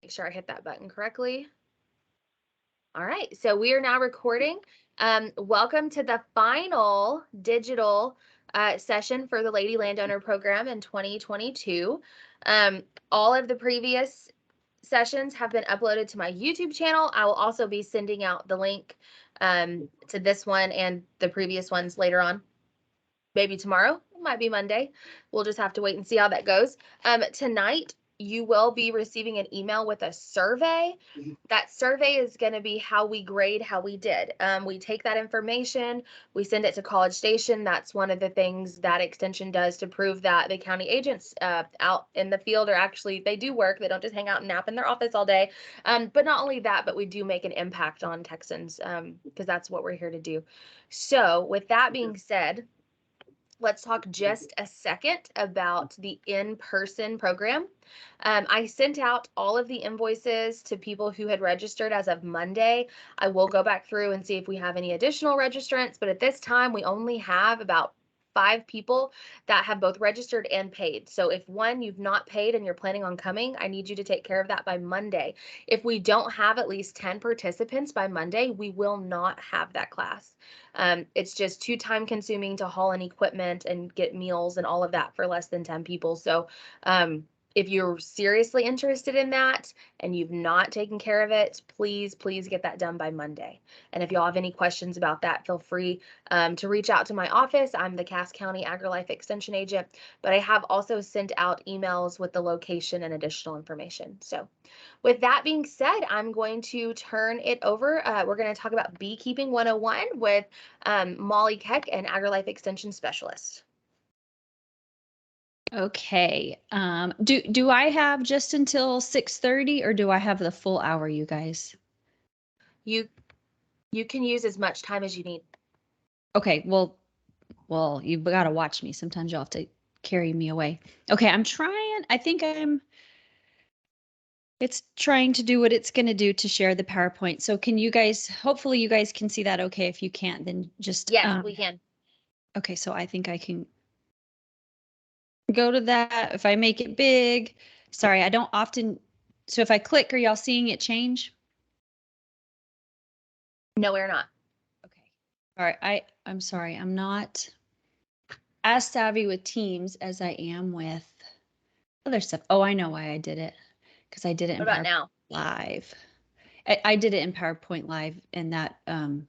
Make sure I hit that button correctly. All right, so we are now recording. Welcome to the final digital session for the Lady Landowner program in 2022. All of the previous sessions have been uploaded to my YouTube channel. I will also be sending out the link to this one and the previous ones later on. Maybe tomorrow, it might be Monday. We'll just have to wait and see how that goes. Tonight, you will be receiving an email with a survey. That survey is going to be how we grade how we did. We take that information, we send it to College Station. That's one of the things that extension does to prove that the county agents out in the field are actually, they do work. They don't just hang out and nap in their office all day. But not only that, but we do make an impact on Texans because that's what we're here to do. So with that being said, let's talk just a second about the in-person program. I sent out all of the invoices to people who had registered as of Monday. I will go back through and see if we have any additional registrants, but at this time we only have about 5 people that have both registered and paid. So if one, you've not paid and you're planning on coming, I need you to take care of that by Monday. If we don't have at least 10 participants by Monday, we will not have that class. It's just too time consuming to haul in equipment and get meals and all of that for less than 10 people. So if you're seriously interested in that and you've not taken care of it, please get that done by Monday. And if y'all have any questions about that, feel free to reach out to my office. I'm the Cass County AgriLife Extension Agent, but I have also sent out emails with the location and additional information. So with that being said, I'm going to turn it over. We're going to talk about Beekeeping 101 with Molly Keck, an AgriLife Extension Specialist. Okay. Do I have just until 6:30 or do I have the full hour, you guys? You can use as much time as you need. Okay, well, you've got to watch me. Sometimes you'll have to carry me away. Okay, I'm trying. I think it's trying to do what it's going to do to share the PowerPoint. So can you guys, hopefully you guys can see that okay. If you can't, then just. Yes, we can. Okay, so I think I can go to that. If I make it big, sorry, I don't often. So if I click, are y'all seeing it change? No, we're not. Okay. All right. I'm sorry. I'm not as savvy with Teams as I am with other stuff. Oh, I know why I did it. Because I did it in PowerPoint now? Live. I did it in PowerPoint Live and that, and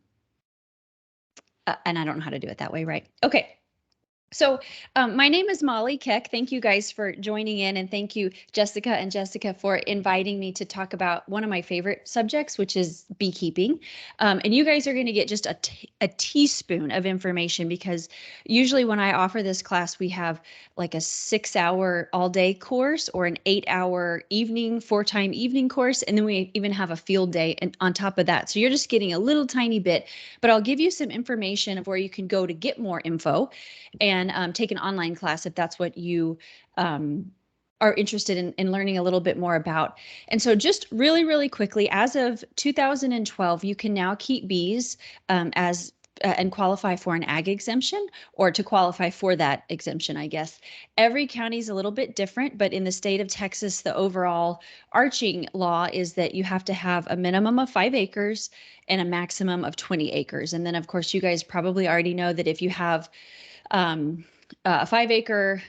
I don't know how to do it that way, right? Okay. So my name is Molly Keck. Thank you guys for joining in, and thank you, Jessica and Jessica, for inviting me to talk about one of my favorite subjects, which is beekeeping. And you guys are going to get just a teaspoon of information, because usually when I offer this class, we have like a 6-hour all-day course or an 8-hour evening, 4-time evening course, and then we even have a field day and on top of that. So you're just getting a little tiny bit, but I'll give you some information of where you can go to get more info and take an online class if that's what you are interested in learning a little bit more about. And so just really quickly, as of 2012, you can now keep bees as and qualify for an ag exemption, or to qualify for that exemption, I guess. Every county is a little bit different, but in the state of Texas, the overall arching law is that you have to have a minimum of 5 acres and a maximum of 20 acres. And then, of course, you guys probably already know that if you have a 5-acre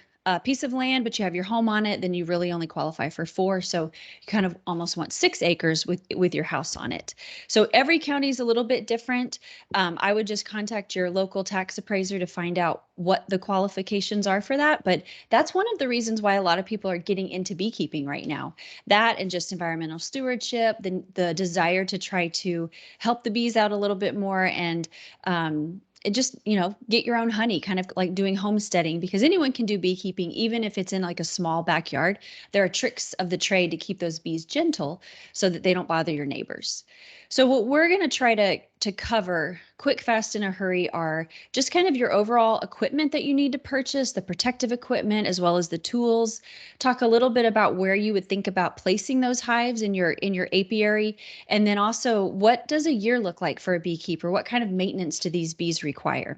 piece of land, but you have your home on it, then you really only qualify for 4. So you kind of almost want 6 acres with your house on it. So every county is a little bit different. I would just contact your local tax appraiser to find out what the qualifications are for that. But that's one of the reasons why a lot of people are getting into beekeeping right now. That and just environmental stewardship, the desire to try to help the bees out a little bit more, and it just, get your own honey, kind of like doing homesteading, because anyone can do beekeeping, even if it's in like a small backyard. There are tricks of the trade to keep those bees gentle so that they don't bother your neighbors. So what we're going to try to cover quick, fast, in a hurry are just kind of your overall equipment that you need to purchase, the protective equipment, as well as the tools. Talk a little bit about where you would think about placing those hives in your apiary. And then also, what does a year look like for a beekeeper? What kind of maintenance do these bees require?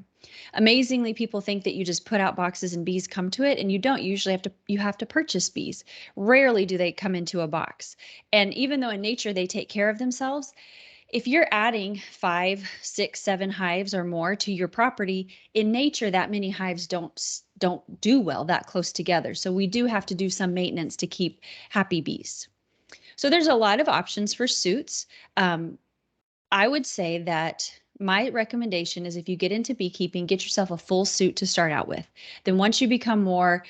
Amazingly, people think that you just put out boxes and bees come to it, and you don't. You have to purchase bees. Rarely do they come into a box. And even though in nature they take care of themselves, if you're adding 5, 6, 7 hives or more to your property, in nature that many hives don't do well that close together. So we do have to do some maintenance to keep happy bees. So there's a lot of options for suits. I would say that my recommendation is if you get into beekeeping, get yourself a full suit to start out with. Then once you become more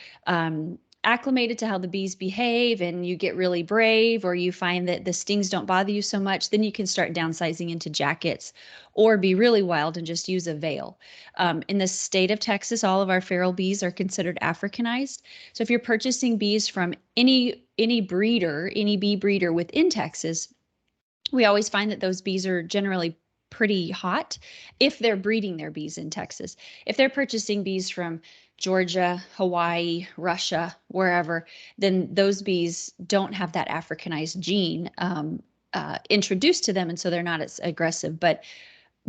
acclimated to how the bees behave and you get really brave, or you find that the stings don't bother you so much, then you can start downsizing into jackets or be really wild and just use a veil. In the state of Texas, all of our feral bees are considered Africanized. So if you're purchasing bees from any breeder, any bee breeder within Texas, we always find that those bees are generally pretty hot if they're breeding their bees in Texas. If they're purchasing bees from Georgia, Hawaii, Russia, wherever, then those bees don't have that Africanized gene introduced to them, and so they're not as aggressive. But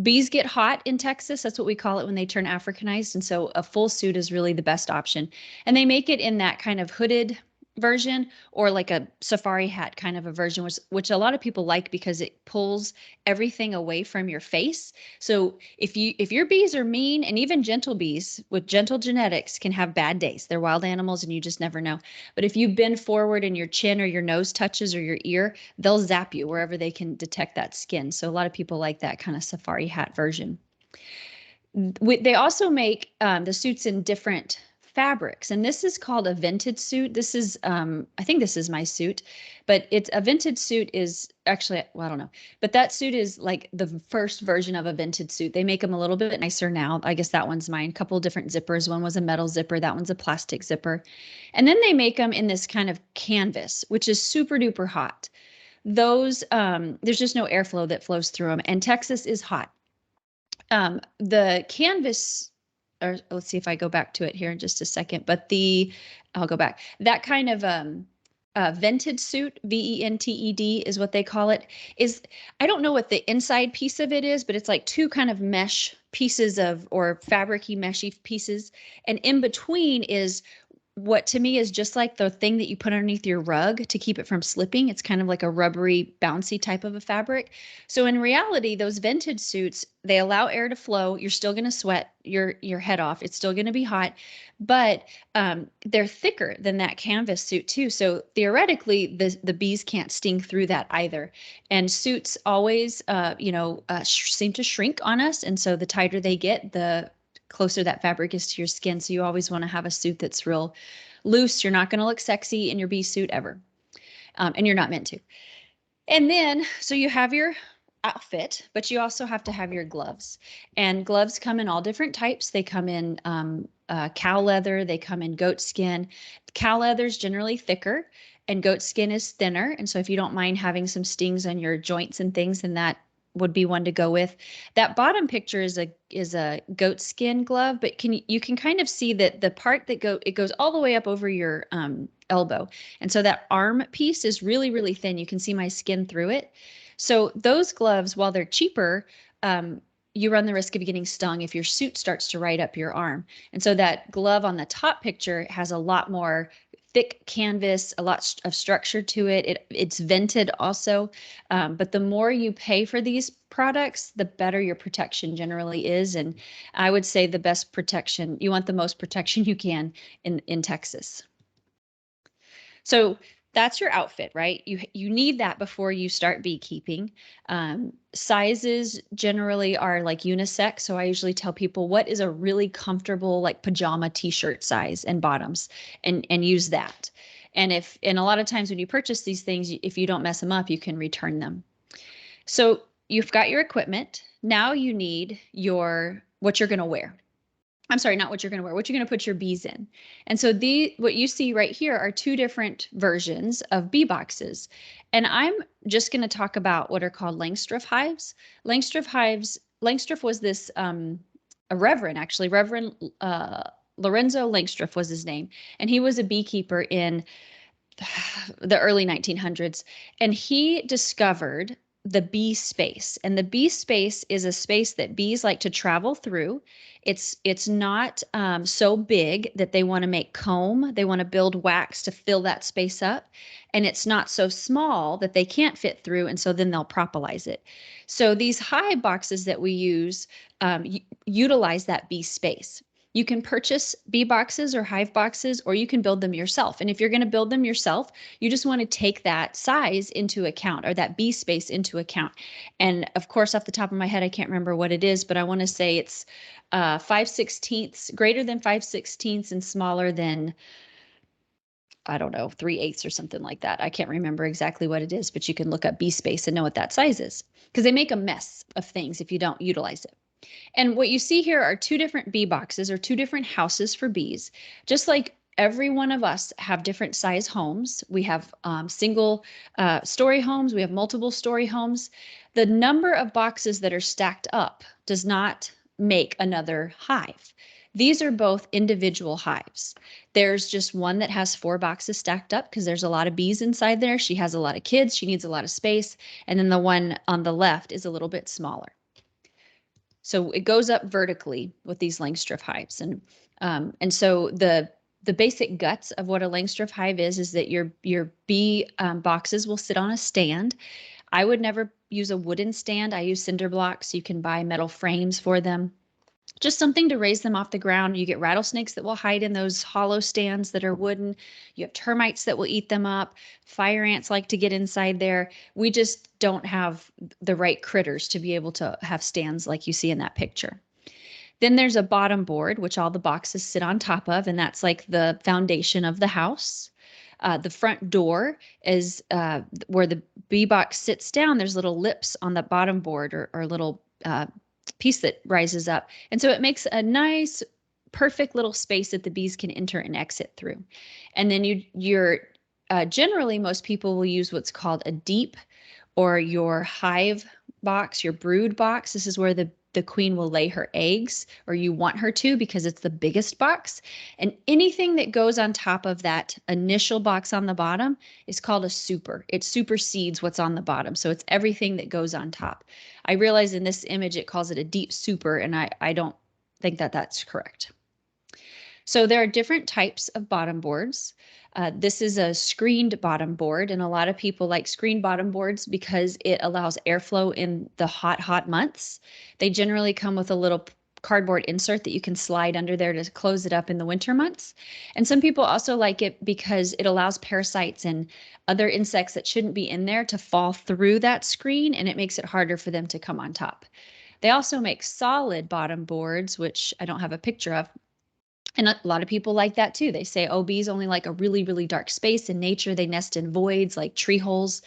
bees get hot in Texas. That's what we call it when they turn Africanized. And so a full suit is really the best option. And they make it in that kind of hooded version, or like a safari hat kind of a version, which a lot of people like because it pulls everything away from your face. So if your bees are mean, and even gentle bees with gentle genetics can have bad days. They're wild animals and you just never know. But if you bend forward and your chin or your nose touches or your ear, they'll zap you wherever they can detect that skin. So a lot of people like that kind of safari hat version. They also make the suits in different fabrics, and this is called a vented suit. This is, I think this is my suit, but it's a vented suit is actually, well, I don't know, but that suit is like the first version of a vented suit. They make them a little bit nicer now. I guess that one's mine. A couple different zippers. One was a metal zipper. That one's a plastic zipper. And then they make them in this kind of canvas, which is super duper hot. Those, there's just no airflow that flows through them. And Texas is hot. The canvas, or let's see if I go back to it here in just a second, but I'll go back. That kind of vented suit, VENTED is what they call it, is, I don't know what the inside piece of it is, but it's like two kind of mesh pieces or fabricy meshy pieces. And in between is what to me is just like the thing that you put underneath your rug to keep it from slipping. It's kind of like a rubbery, bouncy type of a fabric. So in reality, those vented suits, they allow air to flow. You're still going to sweat your head off. It's still going to be hot, but they're thicker than that canvas suit too. So theoretically, the bees can't sting through that either. And suits always, seem to shrink on us. And so the tighter they get, the closer that fabric is to your skin. So you always want to have a suit that's real loose. You're not going to look sexy in your bee suit ever. And you're not meant to. And then, so you have your outfit, but you also have to have your gloves. And gloves come in all different types. They come in cow leather. They come in goat skin. Cow leather is generally thicker and goat skin is thinner. And so if you don't mind having some stings on your joints and things, then that would be one to go with. That bottom picture is a goat skin glove, but you can kind of see that the part that it goes all the way up over your elbow. And so that arm piece is really, really thin. You can see my skin through it. So those gloves, while they're cheaper, you run the risk of getting stung if your suit starts to ride up your arm. And so that glove on the top picture has a lot more thick canvas, a lot of structure to it. It's vented also. But the more you pay for these products, the better your protection generally is. And I would say the best protection, you want the most protection you can in Texas. So that's your outfit, right? You need that before you start beekeeping. Sizes generally are like unisex. So I usually tell people what is a really comfortable like pajama t-shirt size and bottoms, and use that. And a lot of times when you purchase these things, if you don't mess them up, you can return them. So you've got your equipment. Now you need what you're going to wear. I'm sorry, not what you're going to wear, what you're going to put your bees in. And so what you see right here are two different versions of bee boxes. And I'm just going to talk about what are called Langstroth hives. Langstroth was this, a reverend, actually, Reverend Lorenzo Langstroth was his name. And he was a beekeeper in the early 1900s. And he discovered the bee space. And the bee space is a space that bees like to travel through. It's not so big that they want to make comb. They want to build wax to fill that space up. And it's not so small that they can't fit through. And so then they'll propolize it. So these hive boxes that we use utilize that bee space. You can purchase bee boxes or hive boxes, or you can build them yourself. And if you're going to build them yourself, you just want to take that size into account, or that bee space into account. And of course, off the top of my head, I can't remember what it is, but I want to say it's 5/16, greater than 5/16 and smaller than, I don't know, 3/8 or something like that. I can't remember exactly what it is, but you can look up bee space and know what that size is, because they make a mess of things if you don't utilize it. And what you see here are two different bee boxes, or two different houses for bees. Just like every one of us have different size homes. We have single story homes. We have multiple story homes. The number of boxes that are stacked up does not make another hive. These are both individual hives. There's just one that has 4 boxes stacked up because there's a lot of bees inside there. She has a lot of kids. She needs a lot of space. And then the one on the left is a little bit smaller. So it goes up vertically with these Langstroth hives. And so the basic guts of what a Langstroth hive is that your bee boxes will sit on a stand. I would never use a wooden stand. I use cinder blocks. You can buy metal frames for them. Just something to raise them off the ground. You get rattlesnakes that will hide in those hollow stands that are wooden. You have termites that will eat them up. Fire ants like to get inside there. We just don't have the right critters to be able to have stands like you see in that picture. Then there's a bottom board, which all the boxes sit on top of, and that's like the foundation of the house. The front door is where the bee box sits down. There's little lips on the bottom board, or little piece that rises up. And so it makes a nice, perfect little space that the bees can enter and exit through. And then you're generally, most people will use what's called a deep, or your hive box, your brood box. This is where the queen will lay her eggs, or you want her to, because it's the biggest box. And anything that goes on top of that initial box on the bottom is called a super. It supersedes what's on the bottom. So it's everything that goes on top. I realize in this image it calls it a deep super, and I don't think that that's correct. So there are different types of bottom boards. This is a screened bottom board, and a lot of people like screened bottom boards because it allows airflow in the hot, hot months. They generally come with a little cardboard insert that you can slide under there to close it up in the winter months. And some people also like it because it allows parasites and other insects that shouldn't be in there to fall through that screen, and it makes it harder for them to come on top. They also make solid bottom boards, which I don't have a picture of. And a lot of people like that too. They say, oh, bees only like a really, really dark space. In nature, they nest in voids like tree holes,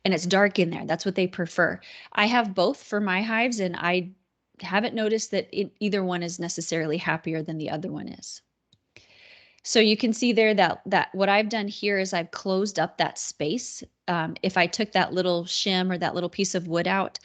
and it's dark in there. That's what they prefer. I have both for my hives, and I haven't noticed that either one is necessarily happier than the other one is. So you can see there that what I've done here is I've closed up that space. If I took that little shim or that little piece of wood out,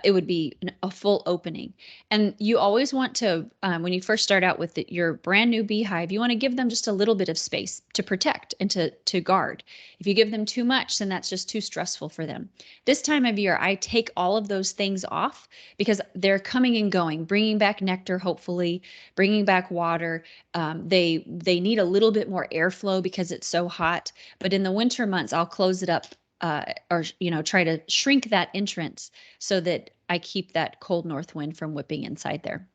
it would be a full opening. And you always want to, when you first start out with your brand new beehive, you want to give them just a little bit of space to protect and to guard. If you give them too much, then that's just too stressful for them. This time of year, I take all of those things off because they're coming and going, bringing back nectar, hopefully, bringing back water. They need a little bit more airflow because it's so hot. But in the winter months, I'll close it up, or try to shrink that entrance so that I keep that cold north wind from whipping inside there.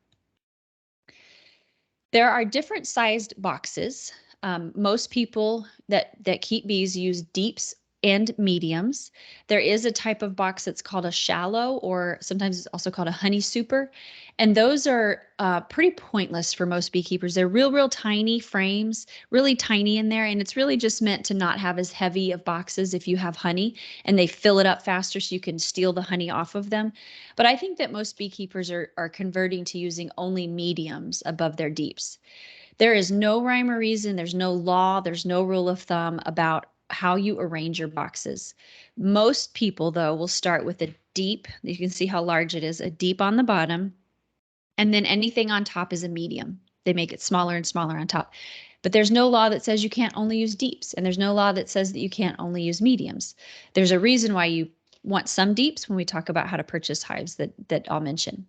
There are different sized boxes. Most people that keep bees use deeps and mediums. There is a type of box that's called a shallow, or sometimes it's also called a honey super. And those are pretty pointless for most beekeepers. They're real tiny frames, really tiny in there. And it's really just meant to not have as heavy of boxes if you have honey, and they fill it up faster so you can steal the honey off of them. But I think that most beekeepers are converting to using only mediums above their deeps. There is no rhyme or reason. There's no law. There's no rule of thumb about how you arrange your boxes. Most people, though, will start with a deep. You can see how large it is, a deep on the bottom, and then anything on top is a medium. They make it smaller and smaller on top. But there's no law that says you can't only use deeps, and there's no law that says that you can't only use mediums. There's a reason why you want some deeps when we talk about how to purchase hives that I'll mention.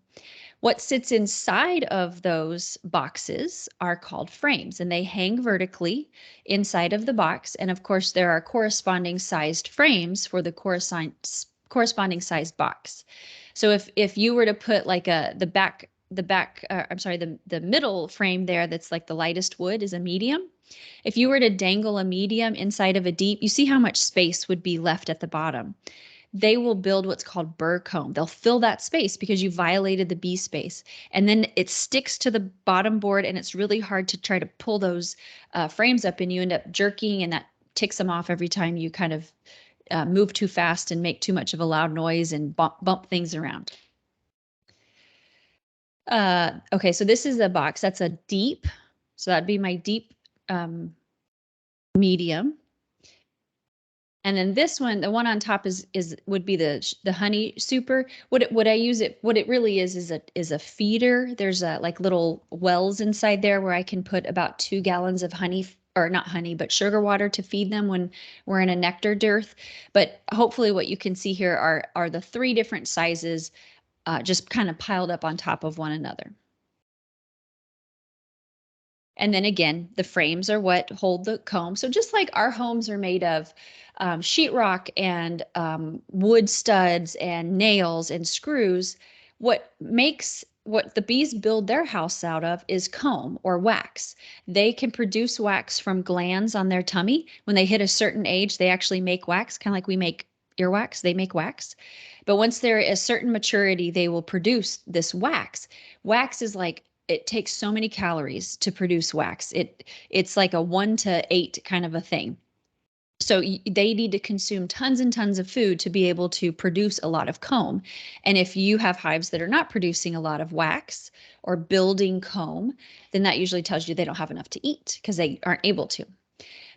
What sits inside of those boxes are called frames, and they hang vertically inside of the box. And of course, there are corresponding sized frames for the corresponding sized box. So if you were to put like the middle frame there that's like the lightest wood is a medium. If you were to dangle a medium inside of a deep, you see how much space would be left at the bottom. They will build what's called burr comb. They'll fill that space because you violated the bee space. And then it sticks to the bottom board, and it's really hard to try to pull those frames up, and you end up jerking, and that ticks them off every time you kind of move too fast and make too much of a loud noise and bump things around. Okay, so this is a box. That's a deep. So that'd be my deep medium. And then this one, the one on top would be the honey super. What I use it, what it really is a feeder. There's like little wells inside there where I can put about 2 gallons of honey, or not honey, but sugar water to feed them when we're in a nectar dearth. But hopefully what you can see here are the 3 different sizes just kind of piled up on top of one another. And then again, the frames are what hold the comb. So just like our homes are made of sheetrock and wood studs and nails and screws, what the bees build their house out of is comb or wax. They can produce wax from glands on their tummy. When they hit a certain age, they actually make wax, kind of like we make earwax, they make wax. But once they're at a certain maturity, they will produce this wax. Wax is like, it takes so many calories to produce wax. It's like a 1 to 8 kind of a thing. So they need to consume tons and tons of food to be able to produce a lot of comb. And if you have hives that are not producing a lot of wax or building comb, then that usually tells you they don't have enough to eat because they aren't able to.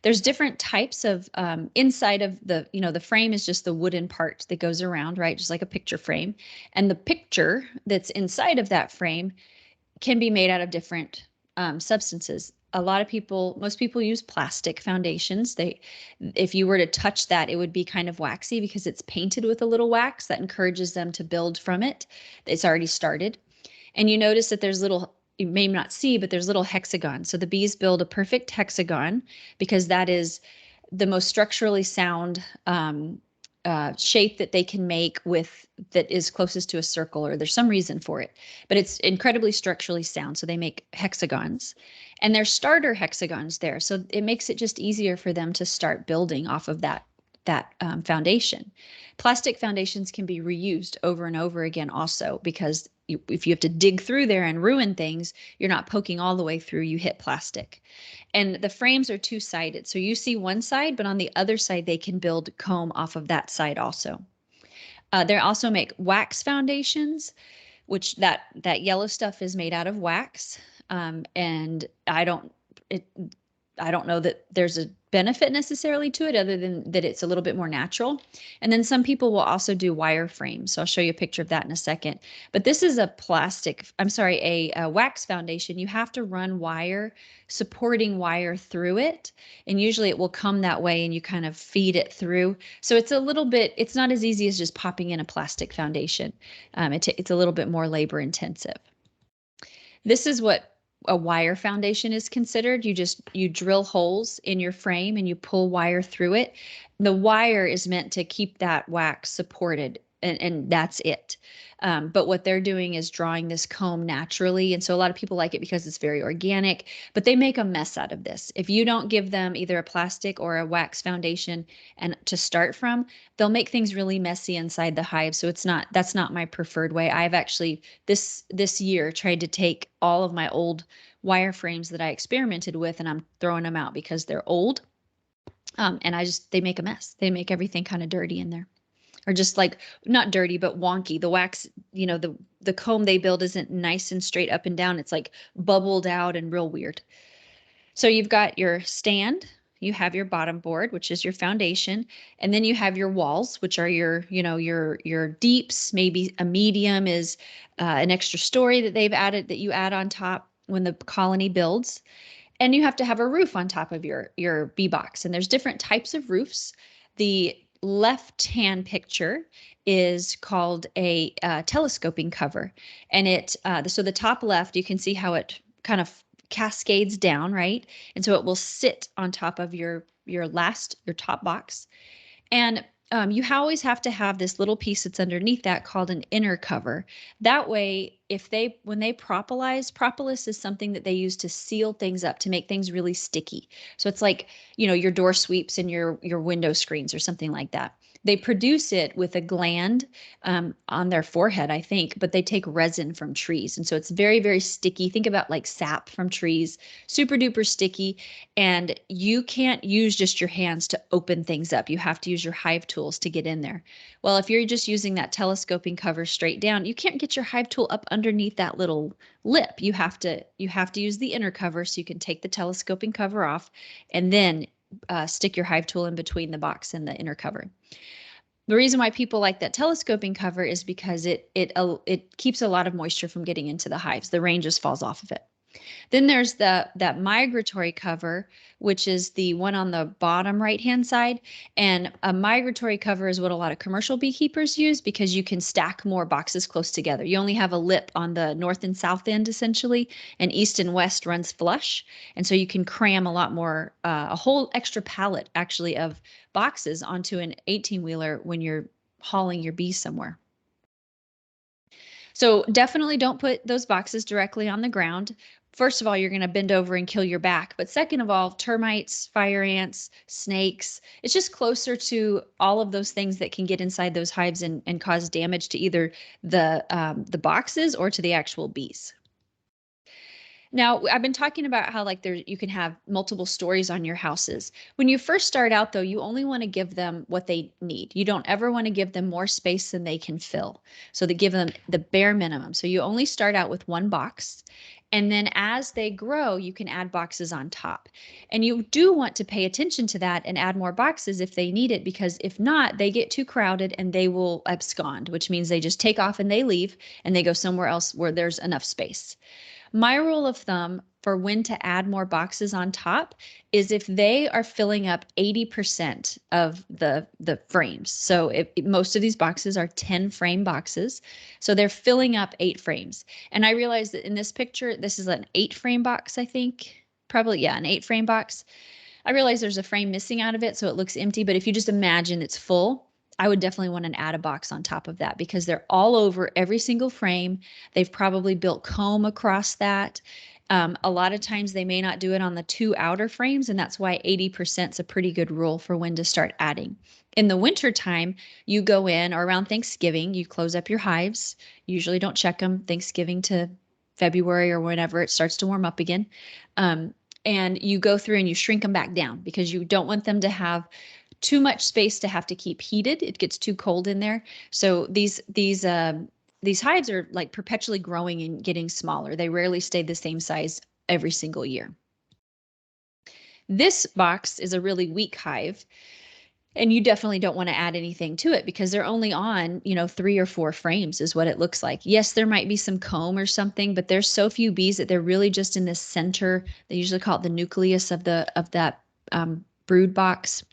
There's different types of inside of the frame is just the wooden part that goes around, right? Just like a picture frame. And the picture that's inside of that frame can be made out of different substances. Most people use plastic foundations. If you were to touch that, it would be kind of waxy because it's painted with a little wax that encourages them to build from it. It's already started. And you notice that you may not see, but there's little hexagons. So the bees build a perfect hexagon because that is the most structurally sound shape that they can make that is closest to a circle, or there's some reason for it, but it's incredibly structurally sound. So they make hexagons, and they're starter hexagons there. So it makes it just easier for them to start building off of that foundation. Plastic foundations can be reused over and over again also, because if you have to dig through there and ruin things, you're not poking all the way through, you hit plastic. And the frames are 2-sided. So you see one side, but on the other side, they can build comb off of that side also. They also make wax foundations, which that yellow stuff is made out of wax. And I don't know that there's a benefit necessarily to it other than that it's a little bit more natural. And then some people will also do wire frames. So I'll show you a picture of that in a second. But this is a wax foundation. You have to run supporting wire through it. And usually it will come that way and you kind of feed it through. So it's not as easy as just popping in a plastic foundation. It's a little bit more labor intensive. This is what a wire foundation is considered. You drill holes in your frame and you pull wire through it. The wire is meant to keep that wax supported, and that's it. But what they're doing is drawing this comb naturally. And so a lot of people like it because it's very organic, but they make a mess out of this. If you don't give them either a plastic or a wax foundation and to start from, they'll make things really messy inside the hive. So that's not my preferred way. I've actually this year tried to take all of my old wire frames that I experimented with, and I'm throwing them out because they're old. And they make a mess. They make everything kind of dirty in there. Or just like not dirty, but wonky. The wax, the comb they build isn't nice and straight up and down. It's like bubbled out and real weird. So you've got your stand, you have your bottom board, which is your foundation, and then you have your walls, which are your deeps. Maybe a medium is an extra story that you add on top when the colony builds. And you have to have a roof on top of your bee box. And there's different types of roofs. The left-hand picture is called a telescoping cover. And so the top left, you can see how it kind of cascades down, right? And so it will sit on top of your top box. And you always have to have this little piece that's underneath that called an inner cover. That way, when they propolis is something that they use to seal things up, to make things really sticky. So it's like, your door sweeps and your window screens or something like that. They produce it with a gland on their forehead, I think, but they take resin from trees. And so it's very, very sticky. Think about like sap from trees, super duper sticky. And you can't use just your hands to open things up. You have to use your hive tools to get in there. Well, if you're just using that telescoping cover straight down, you can't get your hive tool up underneath that little lip. You have to use the inner cover, so you can take the telescoping cover off and then stick your hive tool in between the box and the inner cover. The reason why people like that telescoping cover is because it keeps a lot of moisture from getting into the hives. The rain just falls off of it. Then there's that migratory cover, which is the one on the bottom right-hand side. And a migratory cover is what a lot of commercial beekeepers use because you can stack more boxes close together. You only have a lip on the north and south end, essentially, and east and west runs flush. And so you can cram a lot more, a whole extra pallet, actually, of boxes onto an 18-wheeler when you're hauling your bees somewhere. So definitely don't put those boxes directly on the ground. First of all, you're going to bend over and kill your back. But second of all, termites, fire ants, snakes, it's just closer to all of those things that can get inside those hives and cause damage to either the boxes or to the actual bees. Now, I've been talking about how you can have multiple stories on your houses. When you first start out though, you only want to give them what they need. You don't ever want to give them more space than they can fill. So they give them the bare minimum. So you only start out with one box. And then as they grow, you can add boxes on top. And you do want to pay attention to that and add more boxes if they need it, because if not, they get too crowded and they will abscond, which means they just take off and they leave and they go somewhere else where there's enough space. My rule of thumb for when to add more boxes on top is if they are filling up 80% of the frames. So most of these boxes are 10 frame boxes. So they're filling up 8 frames. And I realize that in this picture, this is an 8 frame box, I think. Probably, yeah, an 8 frame box. I realize there's a frame missing out of it, so it looks empty. But if you just imagine it's full, I would definitely want to add a box on top of that because they're all over every single frame. They've probably built comb across that. A lot of times they may not do it on the 2 outer frames, and that's why 80% is a pretty good rule for when to start adding. In the winter time, you go in, or around Thanksgiving, you close up your hives. Usually don't check them Thanksgiving to February or whenever it starts to warm up again. And you go through and you shrink them back down because you don't want them to have too much space to have to keep heated. It gets too cold in there. So these hives are like perpetually growing and getting smaller. They rarely stay the same size every single year. This box is a really weak hive, and you definitely don't want to add anything to it because they're only on, 3 or 4 frames is what it looks like. Yes, there might be some comb or something, but there's so few bees that they're really just in this center. They usually call it the nucleus of that brood box.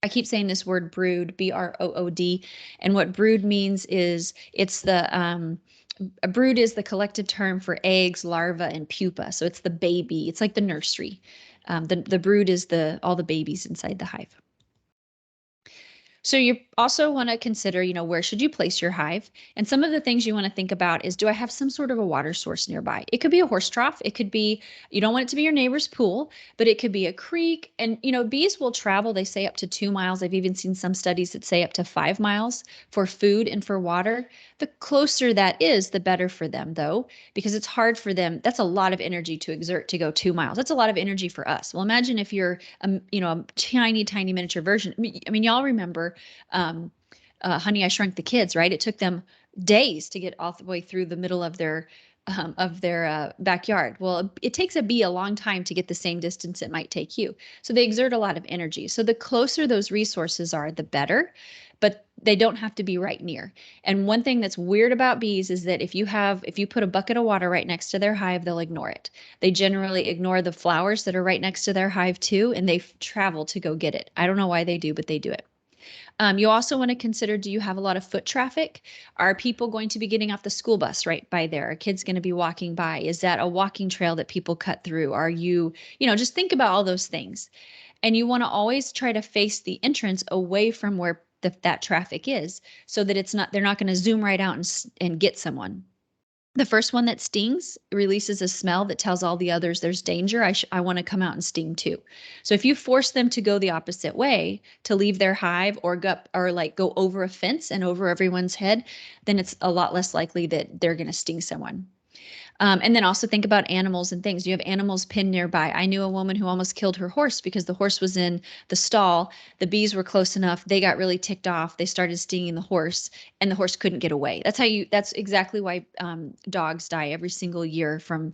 I keep saying this word brood, BROOD, and what brood means is a brood is the collective term for eggs, larvae, and pupa. So it's the baby. It's like the nursery. The brood is all the babies inside the hive. So you also want to consider, where should you place your hive? And some of the things you want to think about is, do I have some sort of a water source nearby? It could be a horse trough. It could be, you don't want it to be your neighbor's pool, but it could be a creek. And, bees will travel, they say up to 2 miles. I've even seen some studies that say up to 5 miles for food and for water. The closer that is, the better for them, though, because it's hard for them. That's a lot of energy to exert to go 2 miles. That's a lot of energy for us. Well, imagine if you're, a tiny, tiny miniature version. I mean, y'all remember Honey, I Shrunk the Kids, right? It took them days to get all the way through the middle of their backyard. Well, it takes a bee a long time to get the same distance it might take you. So they exert a lot of energy. So the closer those resources are, the better, but they don't have to be right near. And one thing that's weird about bees is that if you put a bucket of water right next to their hive, they'll ignore it. They generally ignore the flowers that are right next to their hive too, and they travel to go get it. I don't know why they do, but they do it. You also want to consider, do you have a lot of foot traffic? Are people going to be getting off the school bus right by there? Are kids going to be walking by? Is that a walking trail that people cut through? Are you, just think about all those things. And you want to always try to face the entrance away from where that traffic is, so that they're not going to zoom right out and get someone. The first one that stings releases a smell that tells all the others there's danger. I want to come out and sting too. So if you force them to go the opposite way, to leave their hive or go over a fence and over everyone's head, then it's a lot less likely that they're going to sting someone. And then also think about animals and things. You have animals pinned nearby. I knew a woman who almost killed her horse because the horse was in the stall. The bees were close enough. They got really ticked off. They started stinging the horse, and the horse couldn't get away. That's exactly why dogs die every single year from,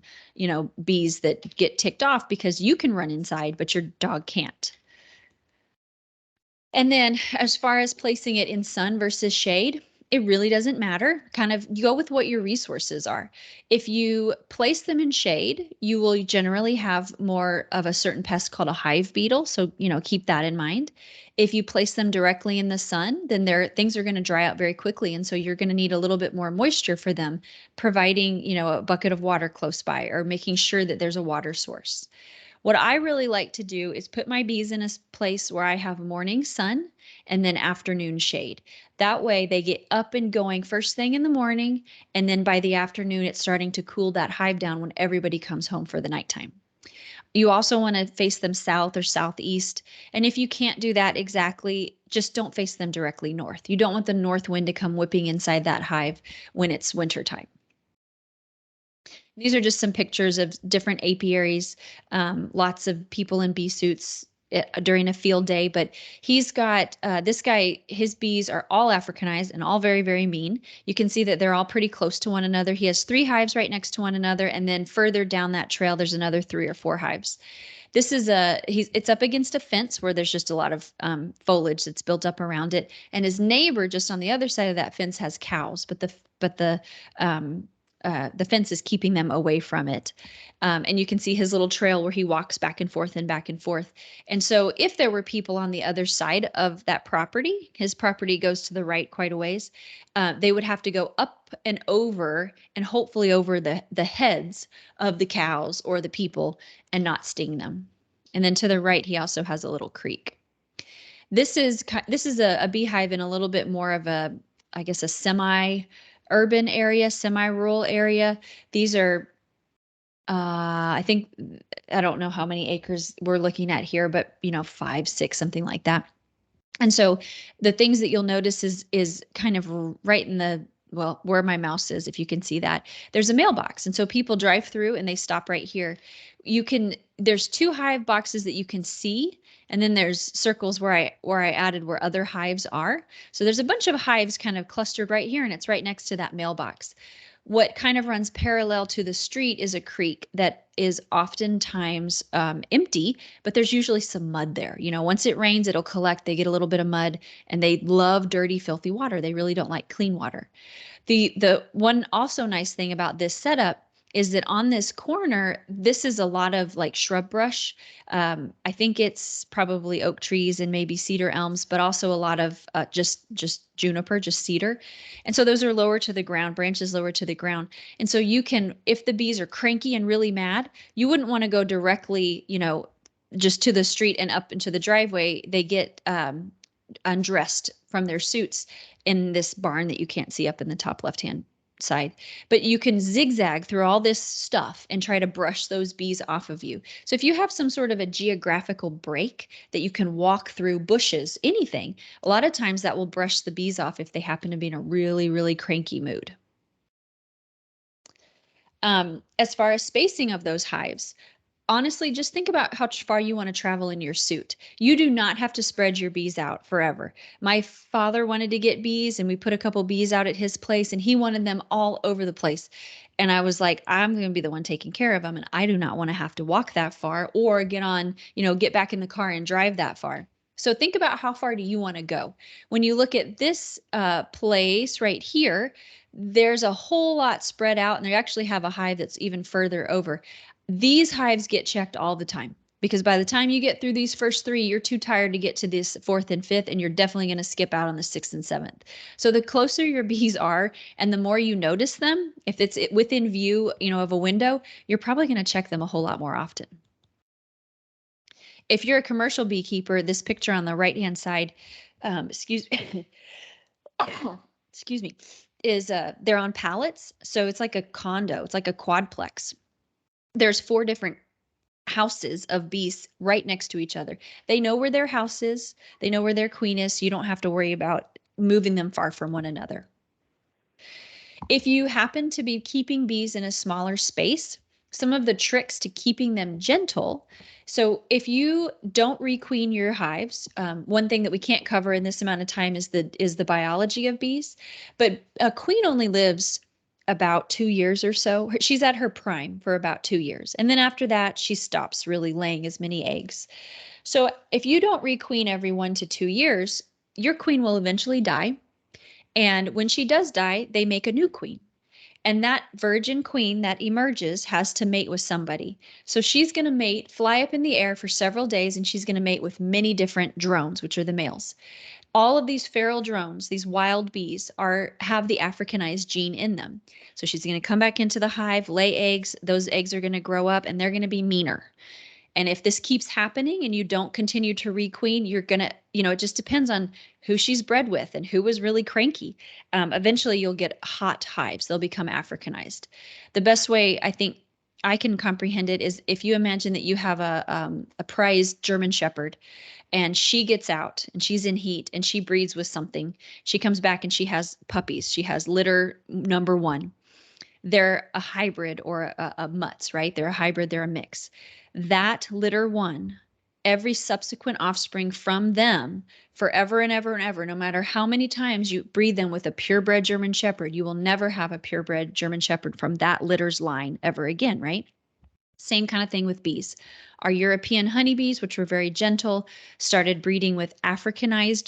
bees that get ticked off, because you can run inside, but your dog can't. And then as far as placing it in sun versus shade, it really doesn't matter. Kind of go with what your resources are. If you place them in shade, you will generally have more of a certain pest called a hive beetle. So, keep that in mind. If you place them directly in the sun, then things are going to dry out very quickly. And so you're going to need a little bit more moisture for them, providing, a bucket of water close by, or making sure that there's a water source. What I really like to do is put my bees in a place where I have morning sun and then afternoon shade. That way they get up and going first thing in the morning, and then by the afternoon, it's starting to cool that hive down when everybody comes home for the nighttime. You also want to face them south or southeast. And if you can't do that exactly, just don't face them directly north. You don't want the north wind to come whipping inside that hive when it's wintertime. These are just some pictures of different apiaries, lots of people in bee suits during a field day. But he's got this guy, his bees are all Africanized and all very, very mean. You can see that they're all pretty close to one another. He has 3 hives right next to one another. And then further down that trail, there's another 3 or 4 hives. It's up against a fence where there's just a lot of foliage that's built up around it. And his neighbor just on the other side of that fence has cows, but the fence is keeping them away from it. And you can see his little trail where he walks back and forth and back and forth. And so if there were people on the other side of that property, his property goes to the right quite a ways, they would have to go up and over and hopefully over the heads of the cows or the people and not sting them. And then to the right, he also has a little creek. This is a beehive in a little bit more of a, I guess, a semi-urban area, semi-rural area. These are, I don't know how many acres we're looking at here, but 5, 6, something like that. And so the things that you'll notice is kind of right in where my mouse is, if you can see that, there's a mailbox. And so people drive through and they stop right here. There's 2 hive boxes that you can see. And then there's circles where I added where other hives are. So there's a bunch of hives kind of clustered right here, and it's right next to that mailbox. What kind of runs parallel to the street is a creek that is oftentimes empty, but there's usually some mud there. Once it rains, it'll collect. They get a little bit of mud, and they love dirty, filthy water. They really don't like clean water. The one also nice thing about this setup is that on this corner, this is a lot of like shrub brush. I think it's probably oak trees and maybe cedar elms, but also a lot of just juniper, just cedar. And so those are lower to the ground, branches lower to the ground. And so you can, if the bees are cranky and really mad, you wouldn't want to go directly, just to the street and up into the driveway. They get undressed from their suits in this barn that you can't see up in the top left-hand side. But you can zigzag through all this stuff and try to brush those bees off of you. So if you have some sort of a geographical break that you can walk through bushes, anything, a lot of times that will brush the bees off if they happen to be in a really, really cranky mood. As far as spacing of those hives, honestly, just think about how far you want to travel in your suit. You do not have to spread your bees out forever. My father wanted to get bees, and we put a couple bees out at his place, and he wanted them all over the place. And I was like, I'm going to be the one taking care of them, and I do not want to have to walk that far or get back in the car and drive that far. So think about how far do you want to go? When you look at this place right here, there's a whole lot spread out, and they actually have a hive that's even further over. These hives get checked all the time. because by the time you get through these first three, you're too tired to get to this fourth and fifth, and you're definitely going to skip out on the sixth and seventh. So the closer your bees are and the more you notice them, if it's within view, of a window, you're probably going to check them a whole lot more often. If you're a commercial beekeeper, this picture on the right-hand side, excuse excuse me, is they're on pallets. So it's like a condo. It's like a quadplex. There's 4 different houses of bees right next to each other. They know where their house is. They know where their queen is. So you don't have to worry about moving them far from one another. If you happen to be keeping bees in a smaller space, some of the tricks to keeping them gentle. So if you don't requeen your hives, one thing that we can't cover in this amount of time is the biology of bees. But a queen only lives about 2 years or so. She's at her prime for about 2 years. And then after that, she stops really laying as many eggs. So if you don't requeen every 1 to 2 years, your queen will eventually die. And when she does die, they make a new queen. And that virgin queen that emerges has to mate with somebody. So she's going to mate, fly up in the air for several days, and she's going to mate with many different drones, which are the males. All of these feral drones, these wild bees, have the Africanized gene in them. So she's going to come back into the hive, lay eggs. Those eggs are going to grow up, and they're going to be meaner. And if this keeps happening and you don't continue to requeen, you're going to, it just depends on who she's bred with and who was really cranky. Eventually, you'll get hot hives. They'll become Africanized. The best way I think I can comprehend it is if you imagine that you have a prized German Shepherd and she gets out and she's in heat and she breeds with something. She comes back and she has puppies. She has litter number 1. They're a hybrid or a mutz, right? They're a hybrid, they're a mix. That litter 1, every subsequent offspring from them forever and ever and ever, no matter how many times you breed them with a purebred German Shepherd, you will never have a purebred German Shepherd from that litter's line ever again, right? Same kind of thing with bees. Our European honeybees, which were very gentle, started breeding with Africanized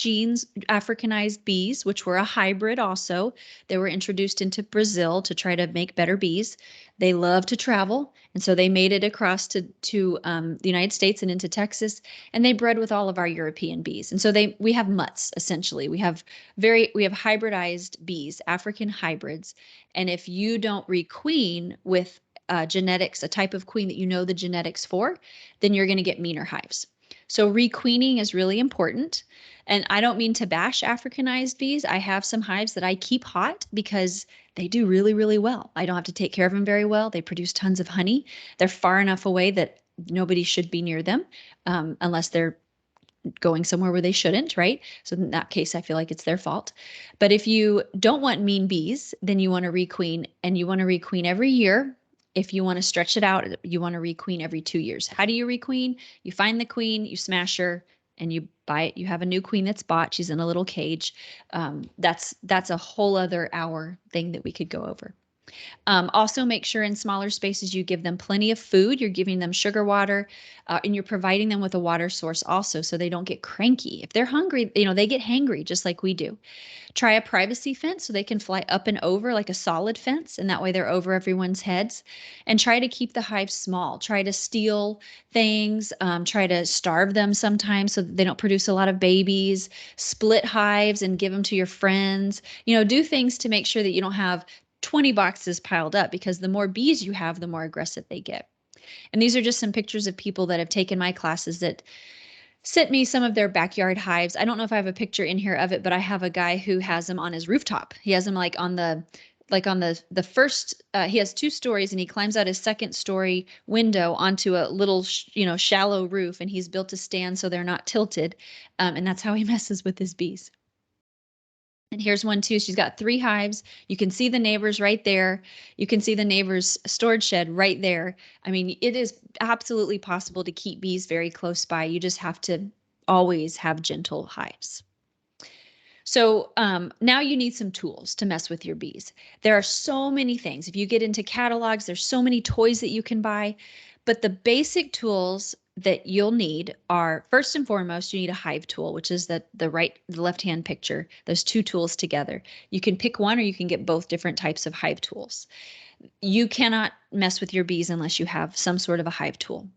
bees, which were a hybrid also. They were introduced into Brazil to try to make better bees. They love to travel, and so they made it across to the United States and into Texas, and they bred with all of our European bees. And so we have mutts essentially. We have hybridized bees, African hybrids, and if you don't requeen with genetics, a type of queen that you know the genetics for, then you're going to get meaner hives. So requeening is really important. And I don't mean to bash Africanized bees. I have some hives that I keep hot because they do really, really well. I don't have to take care of them very well. They produce tons of honey. They're far enough away that nobody should be near them unless they're going somewhere where they shouldn't, right? So in that case, I feel like it's their fault. But if you don't want mean bees, then you want to requeen, and you want to requeen every year. If you want to stretch it out, you want to requeen every 2 years. How do you requeen? You find the queen, you smash her, and you buy it. You have a new queen that's bought. She's in a little cage. That's a whole other hour thing that we could go over. Also, make sure in smaller spaces you give them plenty of food. You're giving them sugar water, and you're providing them with a water source also so they don't get cranky. If they're hungry, they get hangry just like we do. Try a privacy fence so they can fly up and over like a solid fence, and that way they're over everyone's heads. And try to keep the hive small. Try to steal things, try to starve them sometimes so that they don't produce a lot of babies. Split hives and give them to your friends. Do things to make sure that you don't have 20 boxes piled up, because the more bees you have, the more aggressive they get. And these are just some pictures of people that have taken my classes that sent me some of their backyard hives. I don't know if I have a picture in here of it, but I have a guy who has them on his rooftop. He has them on the first, he has 2 stories, and he climbs out his second story window onto a little, shallow roof, and he's built a stand so they're not tilted. And that's how he messes with his bees. And here's one too. She's got 3 hives. You can see the neighbors right there. You can see the neighbor's storage shed right there. I mean, it is absolutely possible to keep bees very close by. You just have to always have gentle hives. So now you need some tools to mess with your bees. There are so many things. If you get into catalogs, there's so many toys that you can buy. But the basic tools that you'll need are, first and foremost, you need a hive tool, which is the left-hand picture, those 2 tools together. You can pick one or you can get both different types of hive tools. You cannot mess with your bees unless you have some sort of a hive tool.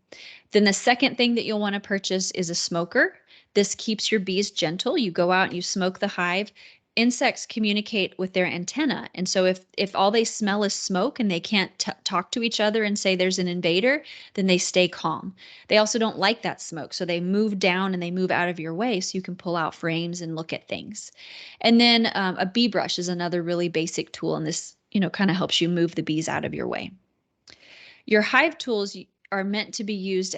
Then the second thing that you'll want to purchase is a smoker. This keeps your bees gentle. You go out and you smoke the hive. Insects communicate with their antenna. And so if all they smell is smoke and they can't talk to each other and say there's an invader, then they stay calm. They also don't like that smoke. So they move down and they move out of your way so you can pull out frames and look at things. And then a bee brush is another really basic tool. And this, kind of helps you move the bees out of your way. Your hive tools are meant to be used